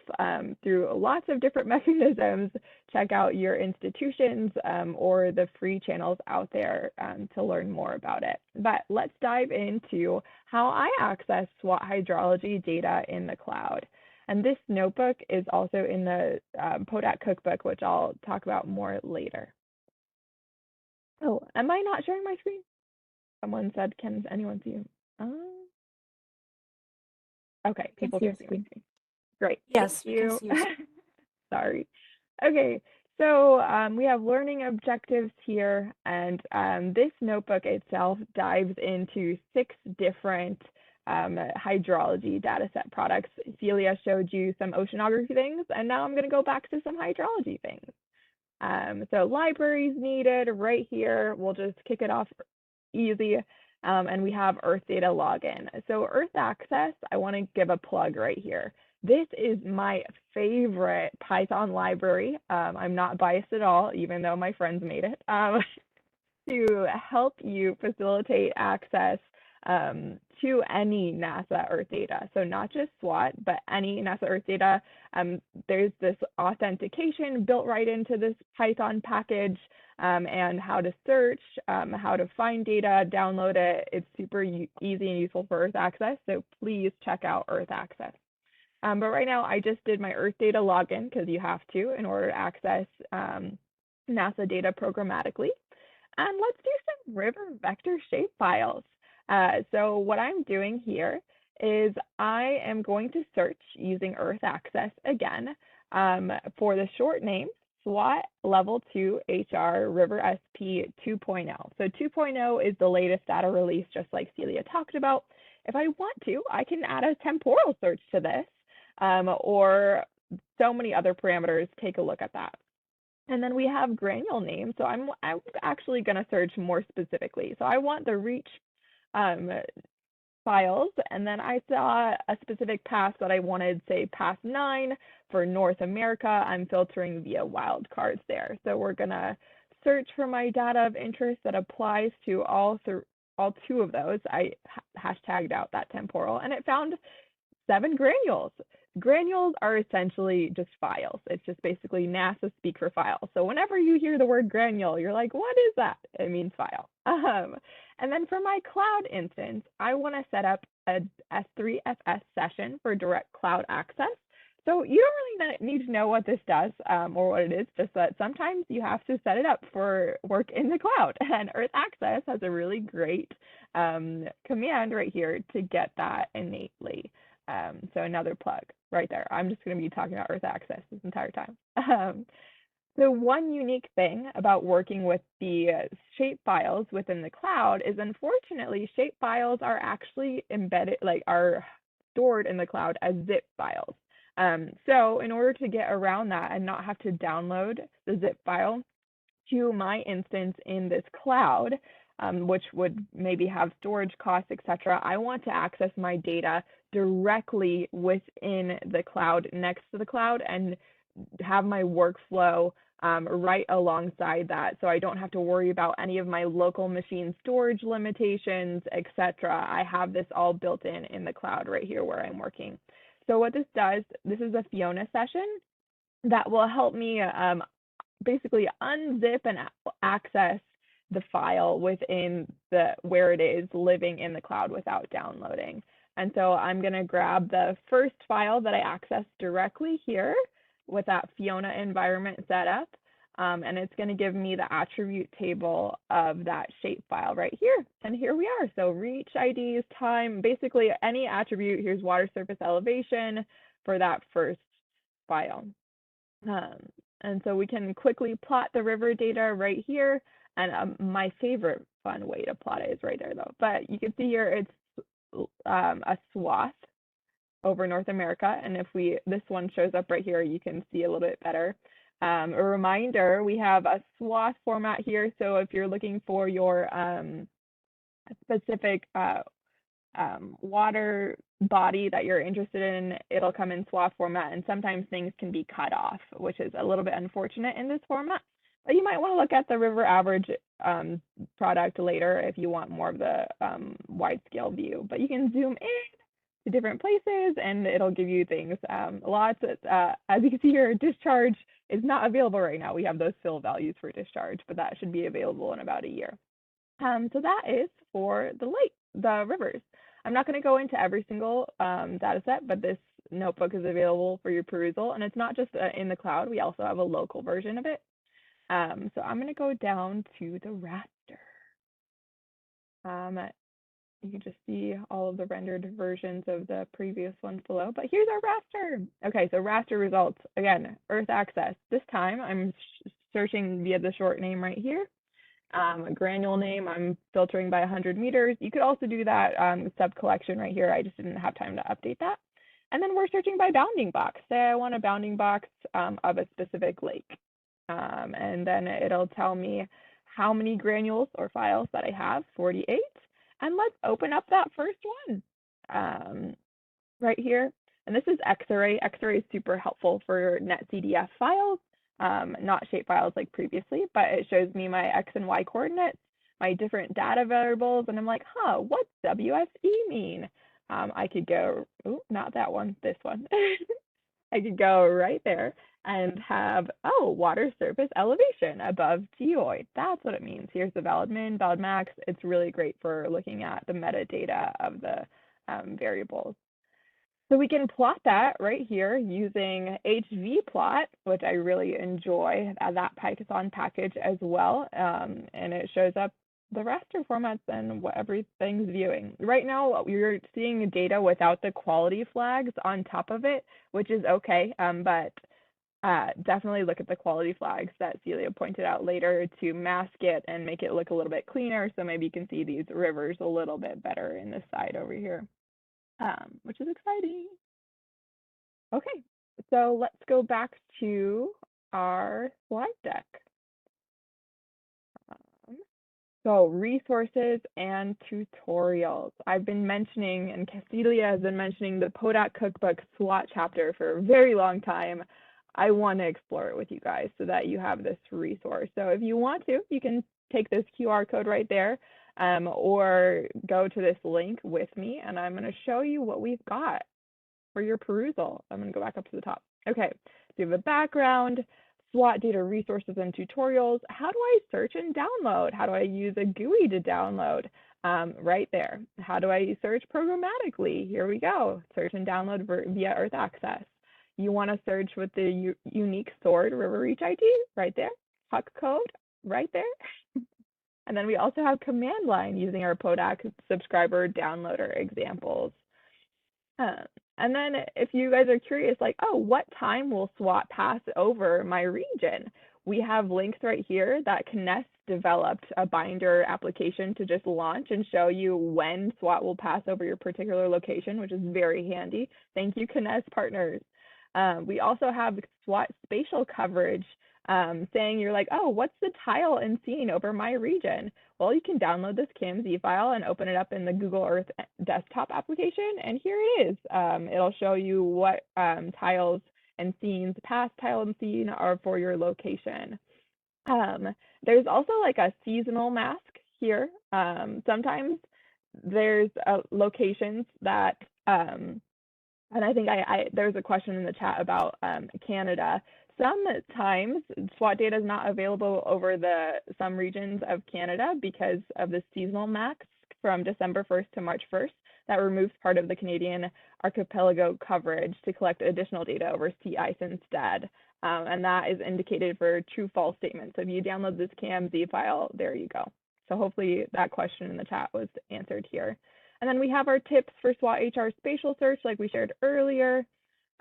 through lots of different mechanisms. Check out your institutions or the free channels out there to learn more about it. But let's dive into how I access SWOT hydrology data in the cloud. And this notebook is also in the PO.DAAC Cookbook, which I'll talk about more later. Oh, am I not sharing my screen? Someone said, can anyone see you? Okay, people see can see my screen. screen. Great. Yes, Thank we can you. see your screen. Sorry. Okay, so we have learning objectives here, and this notebook itself dives into 6 different hydrology dataset products. Celia showed you some oceanography things, and now I'm going to go back to some hydrology things. So libraries needed right here. We'll just kick it off easy. And we have Earthdata login. So Earth Access, I want to give a plug right here. This is my favorite Python library. I'm not biased at all, even though my friends made it, to help you facilitate access to any NASA Earth data. So not just SWOT, but any NASA Earth data. There's this authentication built right into this Python package, and how to search, how to find data, download it. It's super easy and useful for Earth Access, so please check out Earth Access. But right now, I just did my Earthdata login, because you have to in order to access NASA data programmatically. And let's do some river vector shapefiles. So what I'm doing here is I am going to search using Earth Access again for the short name SWOT Level 2 HR River SP 2.0. So 2.0 is the latest data release, just like Celia talked about. If I want to, I can add a temporal search to this, or so many other parameters. Take a look at that. And then we have granule name. So I'm actually going to search more specifically. So I want the reach files, and then I saw a specific pass that I wanted, say pass 9 for North America. I'm filtering via wildcards there. So we're going to search for my data of interest that applies to all 2 of those. I hashtagged out that temporal, and it found 7 granules. Granules are essentially just files. It's just basically NASA speak for files. So whenever you hear the word granule, you're like, what is that? It means file. And then for my cloud instance, I want to set up a S3FS session for direct cloud access. So you don't really need to know what this does or what it is, just that sometimes you have to set it up for work in the cloud. And Earth Access has a really great command right here to get that innately. So another plug right there. I'm just going to be talking about Earth Access this entire time. So one unique thing about working with the shape files within the cloud is, unfortunately, shape files are actually embedded, are stored in the cloud as zip files. So in order to get around that and not have to download the zip file to my instance in this cloud, which would maybe have storage costs, etc., I want to access my data directly within the cloud, next to the cloud, and have my workflow right alongside that, so I don't have to worry about any of my local machine storage limitations, etc. I have this all built in the cloud right here where I'm working. So what this does, this is a Fiona session that will help me basically unzip and access the file within where it is living in the cloud without downloading. And so I'm going to grab the first file that I accessed directly here with that Fiona environment set up. And it's going to give me the attribute table of that shape file right here. And here we are. So reach IDs, time, basically any attribute. Here's water surface elevation for that first file. And so we can quickly plot the river data right here. And my favorite fun way to plot it is right there though. But you can see here it's a swath over North America. And if this one shows up right here, you can see a little bit better. A reminder, we have a swath format here. So if you're looking for your specific water body that you're interested in, it'll come in swath format, and sometimes things can be cut off, which is a little bit unfortunate in this format. But you might want to look at the river average product later if you want more of the wide scale view. But you can zoom in to different places and it'll give you things. Lots of, as you can see here, discharge is not available right now. We have those fill values for discharge, but that should be available in about a year. So that is for the rivers. I'm not going to go into every single data set, but this notebook is available for your perusal. And it's not just in the cloud. We also have a local version of it. So I'm going to go down to the raster. You can just see all of the rendered versions of the previous ones below, but here's our raster. Okay, so raster results, again, Earth access. This time I'm searching via the short name right here. Granule name, I'm filtering by 100 meters. You could also do that sub collection right here. I just didn't have time to update that. And then we're searching by bounding box. Say I want a bounding box of a specific lake. And then it'll tell me how many granules or files that I have, 48. And let's open up that first one right here. And this is Xarray. Xarray is super helpful for netCDF files, not shape files like previously, but it shows me my X and Y coordinates, my different data variables, and I'm like, huh, what's WSE mean? I could go, oh, not that one, this one. I could go right there and have, oh, water surface elevation above geoid. That's what it means. Here's the valid-min, valid-max. It's really great for looking at the metadata of the variables. So we can plot that right here using HVplot, which I really enjoy, that Python package as well. And it shows up the raster formats and what everything's viewing. Right now, you're seeing data without the quality flags on top of it, which is okay, but definitely look at the quality flags that Celia pointed out later to mask it and make it look a little bit cleaner. So maybe you can see these rivers a little bit better in this side over here, which is exciting. Okay, so let's go back to our slide deck. So resources and tutorials. I've been mentioning, and Celia has been mentioning the PO.DAAC Cookbook SWOT chapter for a very long time. I want to explore it with you guys so that you have this resource. So if you want to, you can take this QR code right there or go to this link with me, and I'm going to show you what we've got for your perusal. I'm going to go back up to the top. Okay, so you have a background, SWOT data resources and tutorials. How do I search and download? How do I use a GUI to download? Right there. How do I search programmatically? Here we go. Search and download via Earth access. You want to search with the unique stored river reach ID? Right there. HUC code? Right there. And then we also have command line using our PO.DAAC subscriber downloader examples. And then if you guys are curious, like, oh, what time will SWOT pass over my region? We have links right here that CNES developed a binder application to just launch and show you when SWOT will pass over your particular location, which is very handy. Thank you, CNES partners. We also have SWOT spatial coverage saying you're like, oh, what's the tile and scene over my region? Well, you can download this CAMZ file and open it up in the Google Earth desktop application, and here it is. It'll show you what tiles and scenes, past tile and scene, are for your location. There's also like a seasonal mask here. Sometimes there's locations that, and I think there's a question in the chat about Canada. Sometimes SWOT data is not available over some regions of Canada because of the seasonal max from December 1st to March 1st that removes part of the Canadian archipelago coverage to collect additional data over sea ice instead. And that is indicated for true-false statements. So if you download this CAMZ file, there you go. So hopefully that question in the chat was answered here. And then we have our tips for SWOT HR spatial search, like we shared earlier,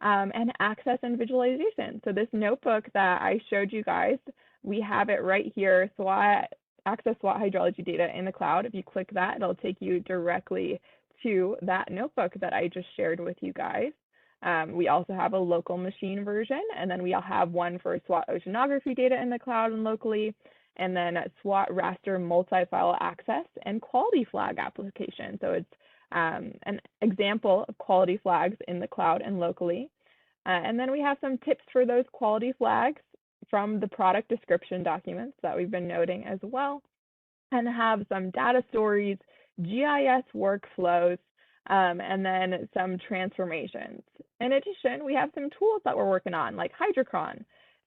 and access and visualization. So this notebook that I showed you guys, we have it right here, access SWOT hydrology data in the cloud. If you click that, it'll take you directly to that notebook that I just shared with you guys. We also have a local machine version, and then we all have one for SWOT oceanography data in the cloud and locally, and then SWOT raster multi-file access and quality flag application. So it's an example of quality flags in the cloud and locally. And then we have some tips for those quality flags from the product description documents that we've been noting as well, and have some data stories, GIS workflows, and then some transformations. In addition, we have some tools that we're working on, like Hydrocron.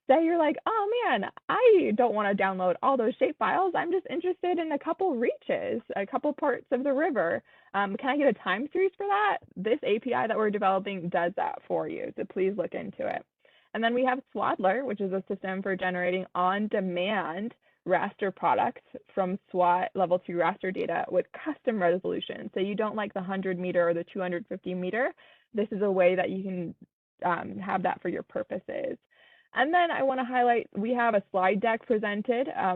Say you're like, oh man, I don't want to download all those shape files. I'm just interested in a couple reaches, a couple parts of the river. Can I get a time series for that? This API that we're developing does that for you, so please look into it. And then we have Swaddler, which is a system for generating on-demand raster products from SWOT level 2 raster data with custom resolution. So you don't like the 100 meter or the 250 meter. This is a way that you can have that for your purposes. And then I want to highlight, we have a slide deck presented at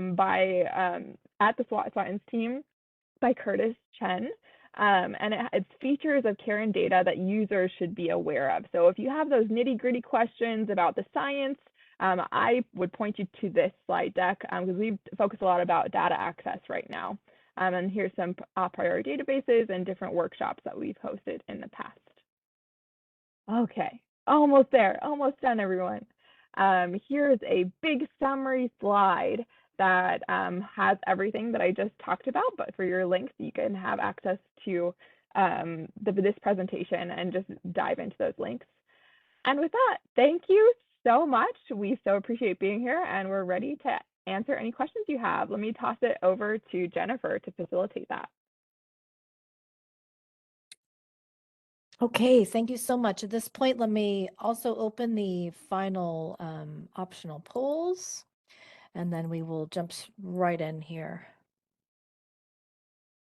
the SWOT Science team by Curtis Chen. And it's features of Karen data that users should be aware of. So if you have those nitty-gritty questions about the science, I would point you to this slide deck because we focus a lot about data access right now. And here's some priority databases and different workshops that we've hosted in the past. Okay, almost there, almost done, everyone. Here's a big summary slide that has everything that I just talked about, but for your links, you can have access to this presentation and just dive into those links. And with that, thank you so much. We so appreciate being here, and we're ready to answer any questions you have. Let me toss it over to Jennifer to facilitate that. Okay, thank you so much. At this point, let me also open the final optional polls, and then we will jump right in here.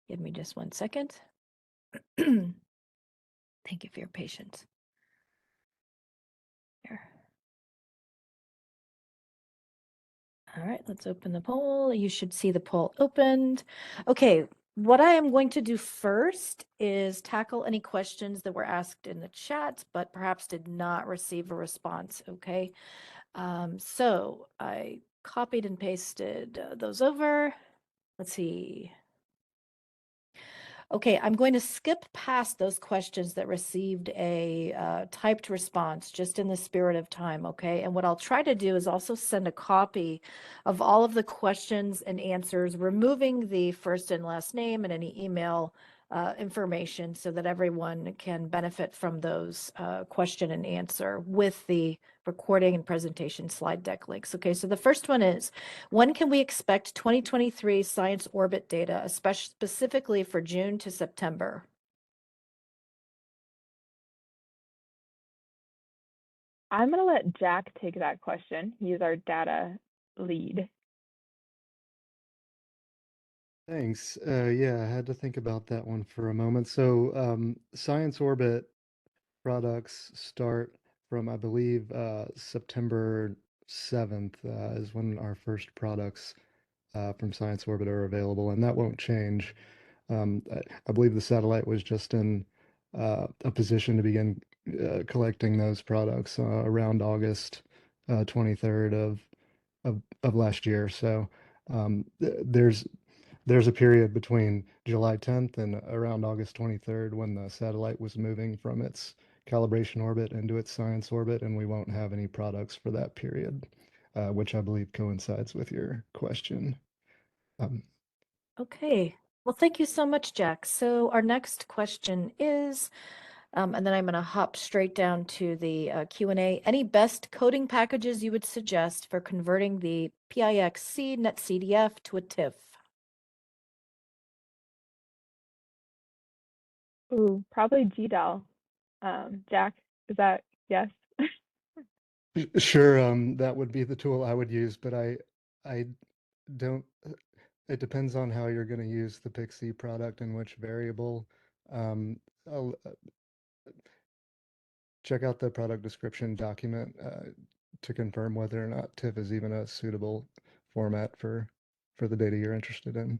Give me just 1 second. Thank you for your patience. Here. All right, let's open the poll. You should see the poll opened. Okay, what I am going to do first is tackle any questions that were asked in the chat, but perhaps did not receive a response, okay? So I copied and pasted those over. Let's see. Okay, I'm going to skip past those questions that received a typed response just in the spirit of time, okay? And what I'll try to do is also send a copy of all of the questions and answers, removing the first and last name and any email information so that everyone can benefit from those question and answer with the recording and presentation slide deck links. Okay, so the first one is, when can we expect 2023 science orbit data, especially specifically for June to September? I'm going to let Jack take that question. He's our data lead. Thanks. Yeah, I had to think about that one for a moment. So Science Orbit products start from, I believe, September 7th is when our first products from Science Orbit are available, and that won't change. I believe the satellite was just in a position to begin collecting those products around August 23rd of last year. So there's a period between July 10th and around August 23rd when the satellite was moving from its calibration orbit into its science orbit, and we won't have any products for that period, which I believe coincides with your question. Okay, well, thank you so much, Jack. So our next question is, and then I'm going to hop straight down to the Q&A. Any best coding packages you would suggest for converting the PIXC NetCDF to a TIFF? Ooh, probably GDAL. Jack, is that yes? Sure, that would be the tool I would use, but I don't. It depends on how you're going to use the PIXC product and which variable. I'll check out the product description document to confirm whether or not TIFF is even a suitable format for the data you're interested in.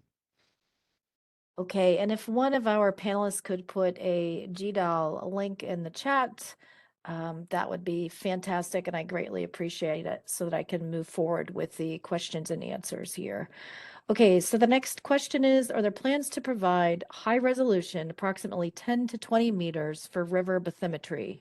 Okay, and if one of our panelists could put a GDAL link in the chat, that would be fantastic, and I greatly appreciate it so that I can move forward with the questions and answers here. Okay, so the next question is, are there plans to provide high resolution, approximately 10 to 20 meters for river bathymetry?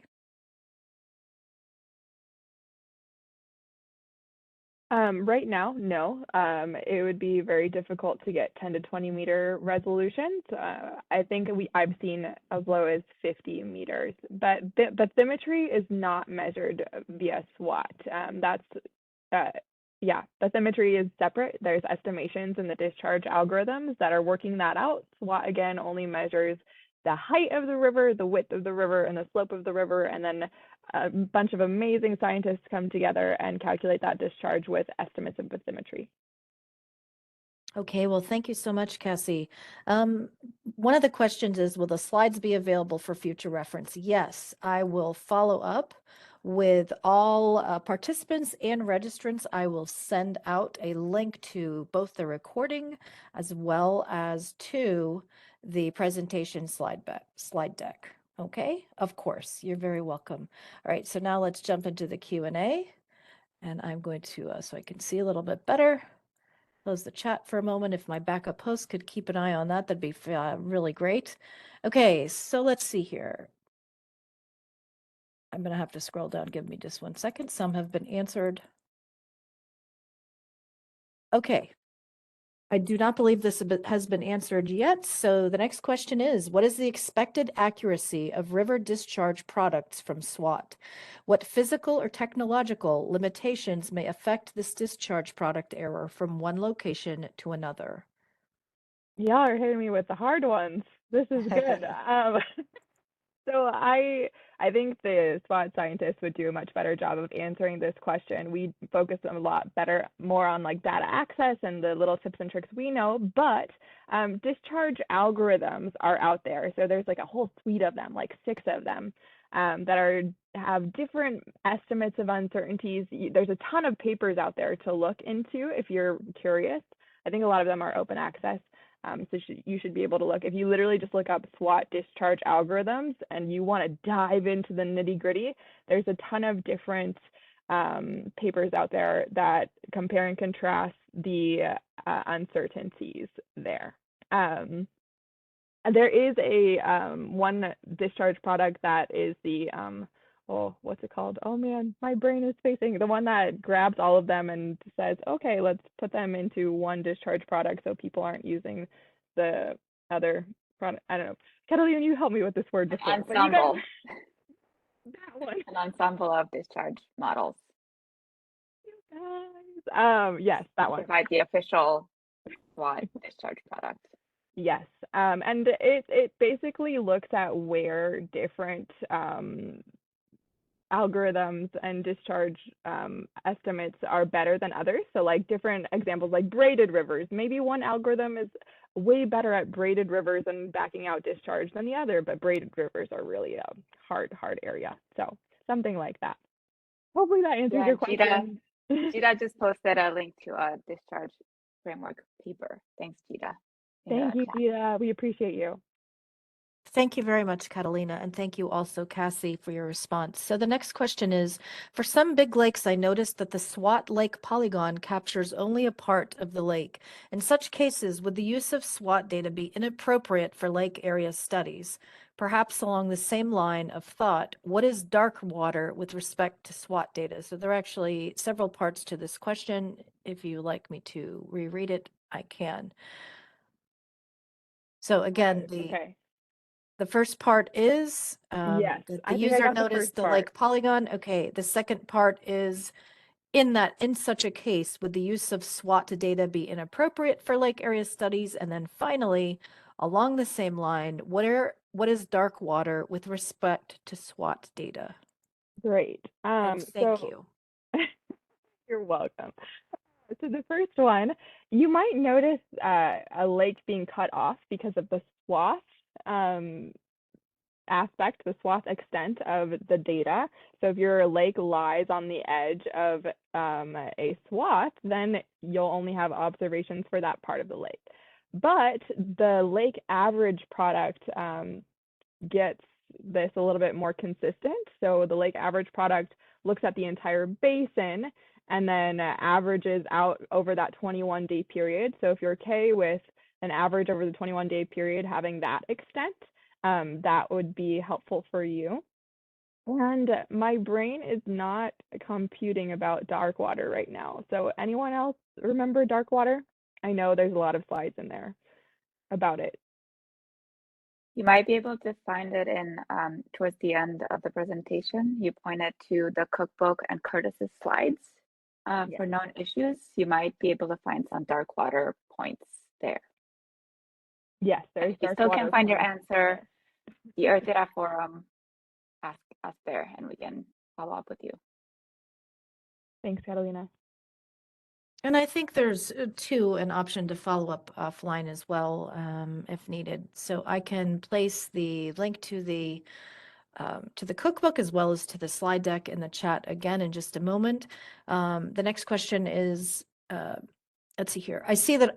Right now, no. It would be very difficult to get 10 to 20 meter resolutions. I think I've seen as low as 50 meters, but bathymetry is not measured via SWOT. Yeah, bathymetry is separate. There's estimations in the discharge algorithms that are working that out. SWOT, again, only measures the height of the river, the width of the river, and the slope of the river, and then a bunch of amazing scientists come together and calculate that discharge with estimates of bathymetry. Okay, well, thank you so much, Cassie. One of the questions is, will the slides be available for future reference? Yes, I will follow up with all participants and registrants. I will send out a link to both the recording as well as to the presentation slide deck. Okay, of course, you're very welcome. All right, so now let's jump into the Q&A, and I'm going to, so I can see a little bit better, close the chat for a moment. If my backup host could keep an eye on that, that'd be really great. Okay, so let's see here. I'm going to have to scroll down. Give me just 1 second. Some have been answered. Okay. I do not believe this has been answered yet. So the next question is, what is the expected accuracy of river discharge products from SWOT? What physical or technological limitations may affect this discharge product error from one location to another? Y'all are hitting me with the hard ones. This is good. So I think the SWOT scientists would do a much better job of answering this question. We focus a lot more on like data access and the little tips and tricks we know, but discharge algorithms are out there. So there's like a whole suite of them, like 6 of them, that have different estimates of uncertainties. There's a ton of papers out there to look into if you're curious. I think a lot of them are open access. So you should be able to look. If you literally just look up SWOT discharge algorithms and you want to dive into the nitty gritty, there's a ton of different papers out there that compare and contrast the uncertainties there. There is a one discharge product that is the what's it called? Oh man, my brain is spacing. The one that grabs all of them and says, okay, let's put them into one discharge product so people aren't using the other product. I don't know. Catalina, you helped me with this word before. An ensemble. That one. An ensemble of discharge models. Yes, that one. Provide the official SWOT discharge product. Yes, and it basically looks at where different algorithms and discharge estimates are better than others. So like different examples like braided rivers. Maybe one algorithm is way better at braided rivers and backing out discharge than the other, but braided rivers are really a hard area. So something like that. Hopefully that answers your question. Gita just posted a link to a discharge framework paper. Thanks, Gita. Thank you, Gita. We appreciate you. Thank you very much, Catalina, and thank you also, Cassie, for your response. So the next question is, for some big lakes, I noticed that the SWOT lake polygon captures only a part of the lake. In such cases, would the use of SWOT data be inappropriate for lake area studies? Perhaps along the same line of thought, what is dark water with respect to SWOT data? So there are actually several parts to this question. If you like me to reread it, I can. So again, the first part is yes, the user noticed the lake polygon. Okay, the second part is in such a case, would the use of SWOT data be inappropriate for lake area studies? And then finally, along the same line, what is dark water with respect to SWOT data? Great. Thank you. You're welcome. So the first one, you might notice a lake being cut off because of the swath aspect, the swath extent of the data. So if your lake lies on the edge of a swath, then you'll only have observations for that part of the lake. But the lake average product gets this a little bit more consistent. So the lake average product looks at the entire basin and then averages out over that 21-day period. So if you're okay with an average over the 21-day period having that extent, that would be helpful for you. And my brain is not computing about dark water right now. So anyone else remember dark water? I know there's a lot of slides in there about it. You might be able to find it in towards the end of the presentation. You pointed to the cookbook and Curtis's slides for known issues. You might be able to find some dark water points there. Yes, there's if you still can't find your answer, the Earthdata forum, ask us there and we can follow up with you. Thanks, Catalina. And I think there's too an option to follow up offline as well, if needed. So I can place the link to the cookbook as well as to the slide deck in the chat again in just a moment. The next question is, let's see here. I see that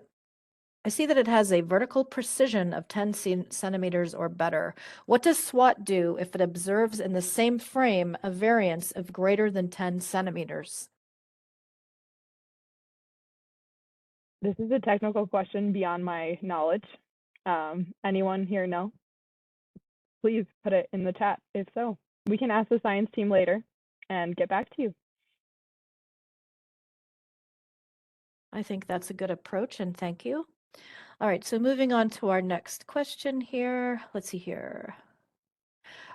it has a vertical precision of 10 centimeters or better. What does SWOT do if it observes in the same frame a variance of greater than 10 centimeters? This is a technical question beyond my knowledge. Anyone here know? Please put it in the chat if so. We can ask the science team later and get back to you. I think that's a good approach, and thank you. All right, so moving on to our next question here. Let's see here.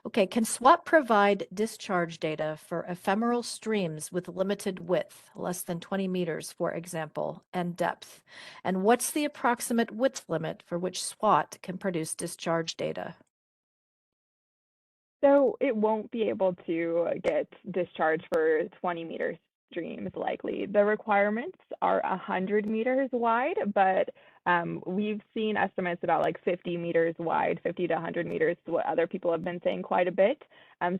Okay, can SWOT provide discharge data for ephemeral streams with limited width, less than 20 meters, for example, and depth? And what's the approximate width limit for which SWOT can produce discharge data? So it won't be able to get discharge for 20-meter streams likely. The requirements are 100 meters wide, but we've seen estimates about like 50 meters wide, 50 to 100 meters is what other people have been saying quite a bit.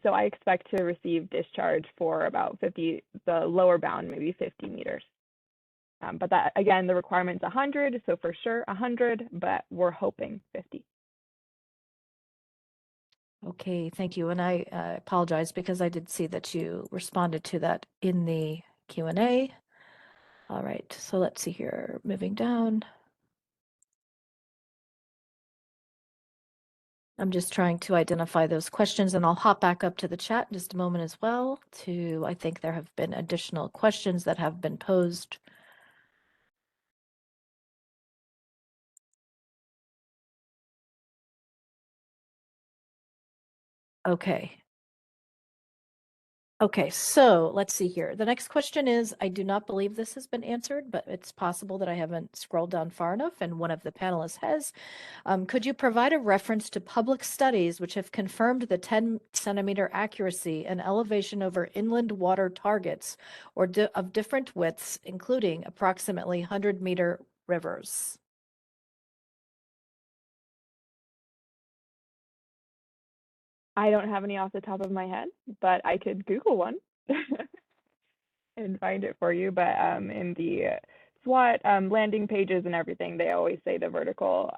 So I expect to receive discharge for about 50, the lower bound, maybe 50 meters. But that, again, the requirement's 100, so for sure 100, but we're hoping 50. Okay, thank you. And I apologize because I did see that you responded to that in the Q&A. All right, so let's see here, moving down. I'm just trying to identify those questions, and I'll hop back up to the chat in just a moment as well I think there have been additional questions that have been posed. Okay. Okay, so let's see here. The next question is, I do not believe this has been answered, but it's possible that I haven't scrolled down far enough and one of the panelists has. Could you provide a reference to public studies which have confirmed the 10 centimeter accuracy and elevation over inland water targets or of different widths, including approximately 100-meter rivers? I don't have any off the top of my head, but I could Google one and find it for you. But in the SWOT landing pages and everything, they always say the vertical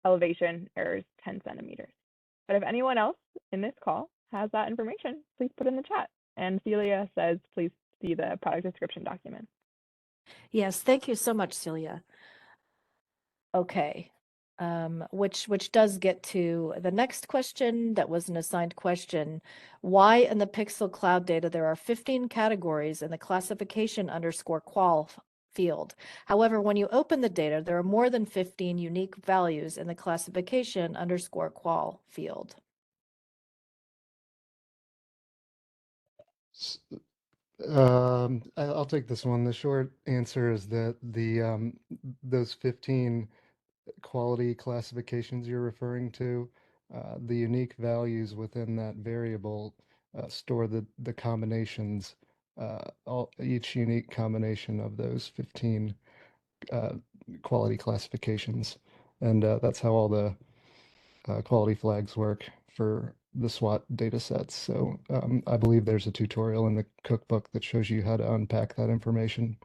elevation is 10 centimeters. But if anyone else in this call has that information, please put it in the chat. And Celia says, please see the product description document. Yes, thank you so much, Celia. Okay. Which does get to the next question that was an assigned question. Why in the pixel cloud data there are 15 categories in the classification _qual field? However, when you open the data, there are more than 15 unique values in the classification _qual field. I'll take this one. The short answer is that those 15 quality classifications you're referring to, the unique values within that variable store the combinations, each unique combination of those 15 quality classifications. And that's how all the quality flags work for the SWOT data sets. So I believe there's a tutorial in the cookbook that shows you how to unpack that information.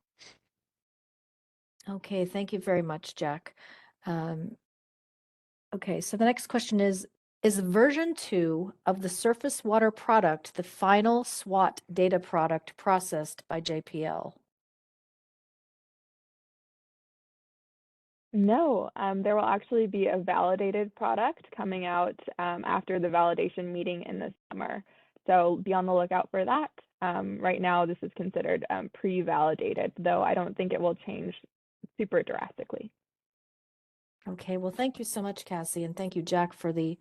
Okay, thank you very much, Jack. Okay, so the next question is version 2 of the surface water product the final SWOT data product processed by JPL? No, there will actually be a validated product coming out after the validation meeting in the summer. So be on the lookout for that. Right now, this is considered pre-validated, though I don't think it will change super drastically. Okay, well, thank you so much, Cassie, and thank you, Jack, for the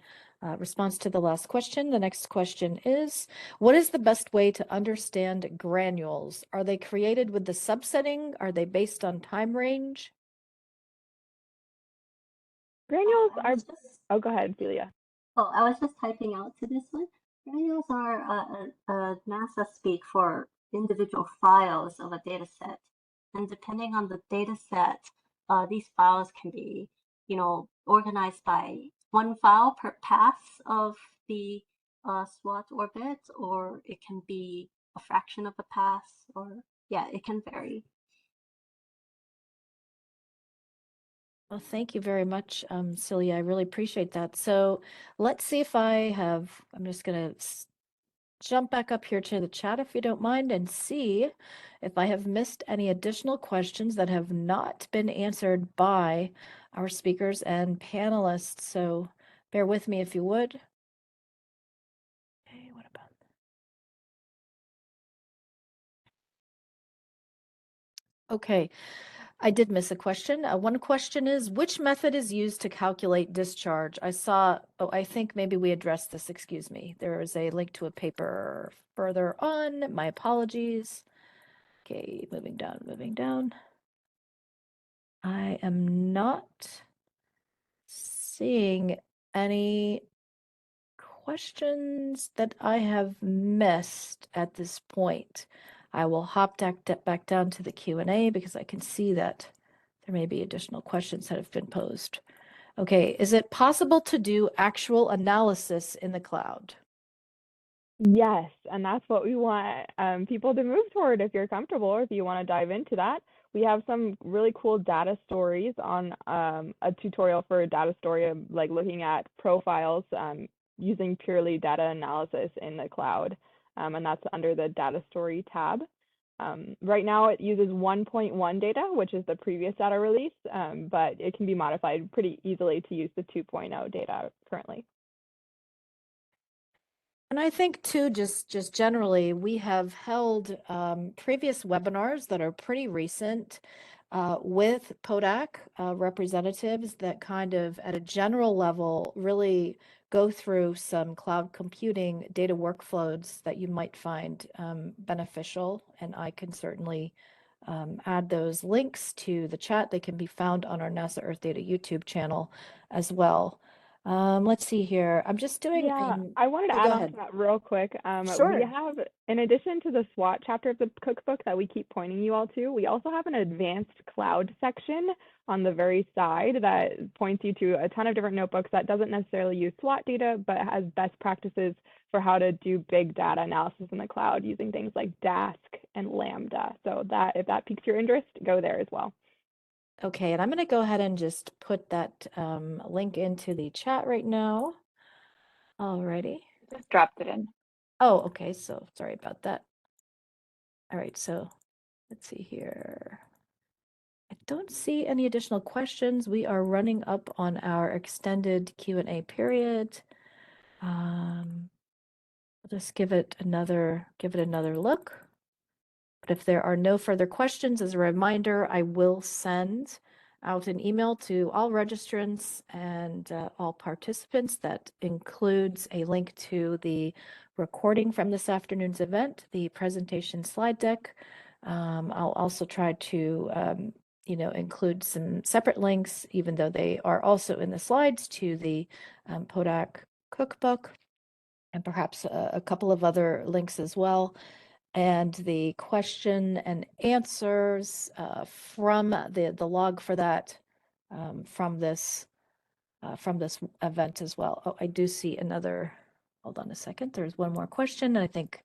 response to the last question. The next question is, what is the best way to understand granules? Are they created with the subsetting? Are they based on time range? Granules are, oh, go ahead, Celia. Oh, I was just typing out to this one. Granules are a NASA speak for individual files of a data set. And depending on the data set, these files can be, organized by one file per pass of the SWOT orbit, or it can be a fraction of a pass, or yeah, it can vary. Well, thank you very much, Celia. I really appreciate that. So let's see if I'm just going to jump back up here to the chat if you don't mind and see if I have missed any additional questions that have not been answered by our speakers and panelists. So bear with me if you would. Okay, what about? Okay, I did miss a question. One question is, which method is used to calculate discharge? I think maybe we addressed this, excuse me. There is a link to a paper further on. My apologies. Okay, moving down. I am not seeing any questions that I have missed at this point. I will hop back down to the Q&A because I can see that there may be additional questions that have been posed. Okay, is it possible to do actual analysis in the cloud? Yes, and that's what we want people to move toward if you're comfortable or if you want to dive into that. We have some really cool data stories on a tutorial for a data story, like looking at profiles using purely data analysis in the cloud, and that's under the data story tab. Right now it uses 1.1 data, which is the previous data release, but it can be modified pretty easily to use the 2.0 data currently. And I think too, just generally, we have held previous webinars that are pretty recent with PO.DAAC representatives that kind of at a general level really go through some cloud computing data workflows that you might find beneficial. And I can certainly add those links to the chat. They can be found on our NASA Earthdata YouTube channel as well. Let's see here. I'm just doing. Yeah, I wanted to Oh, add go on ahead. to that real quick. Sure. We have, in addition to the SWOT chapter of the cookbook that we keep pointing you all to, we also have an advanced cloud section on the very side that points you to a ton of different notebooks that doesn't necessarily use SWOT data, but has best practices for how to do big data analysis in the cloud using things like DAAC and Lambda. So that if that piques your interest, go there as well. Okay, and I'm going to go ahead and just put that link into the chat right now. Alrighty. Just dropped it in. Oh, okay. So sorry about that. All right. So let's see here. I don't see any additional questions. We are running up on our extended Q&A period. I'll just give it another look. But if there are no further questions, as a reminder, I will send out an email to all registrants and all participants that includes a link to the recording from this afternoon's event, the presentation slide deck. I'll also try to include some separate links, even though they are also in the slides, to the PO.DAAC cookbook, and perhaps a couple of other links as well. And the question and answers from the log for that from this event as well. Oh, I do see another. Hold on a second. There's one more question. I think.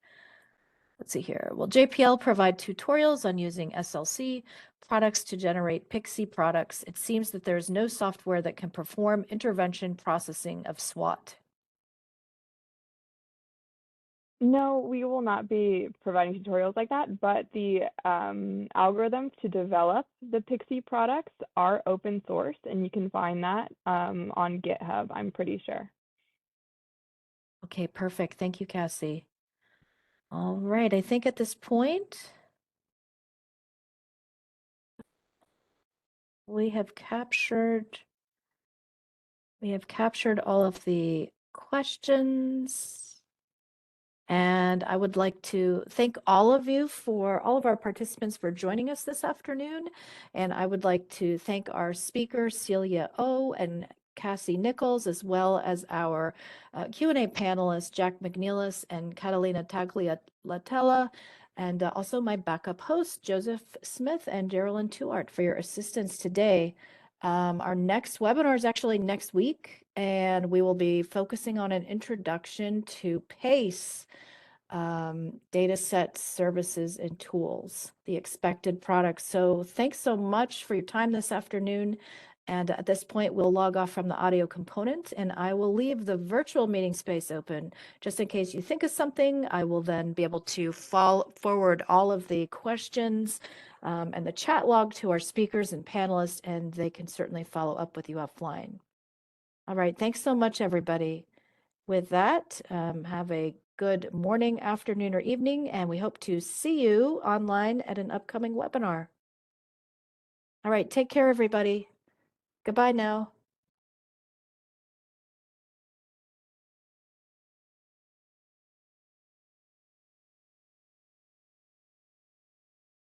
Let's see here. Will JPL provide tutorials on using SLC products to generate Pixie products? It seems that there's no software that can perform intervention processing of SWOT. No, we will not be providing tutorials like that, but the algorithms to develop the Pixie products are open source, and you can find that on GitHub, I'm pretty sure. Okay, perfect. Thank you, Cassie. All right, I think at this point, we have captured all of the questions. And I would like to thank all of our participants for joining us this afternoon. And I would like to thank our speakers, Celia O and Cassie Nichols, as well as our Q&A panelists, Jack McNeilis and Catalina Tagliatella. and also my backup host, Joseph Smith and Geraldine Tuart, for your assistance today. Our next webinar is actually next week, and we will be focusing on an introduction to PACE, data sets, services, and tools, the expected products. So thanks so much for your time this afternoon. And at this point, we'll log off from the audio component, and I will leave the virtual meeting space open just in case you think of something. I will then be able to forward all of the questions and the chat log to our speakers and panelists, and they can certainly follow up with you offline. All right, thanks so much, everybody. With that, have a good morning, afternoon, or evening, and we hope to see you online at an upcoming webinar. All right, take care, everybody. Goodbye now.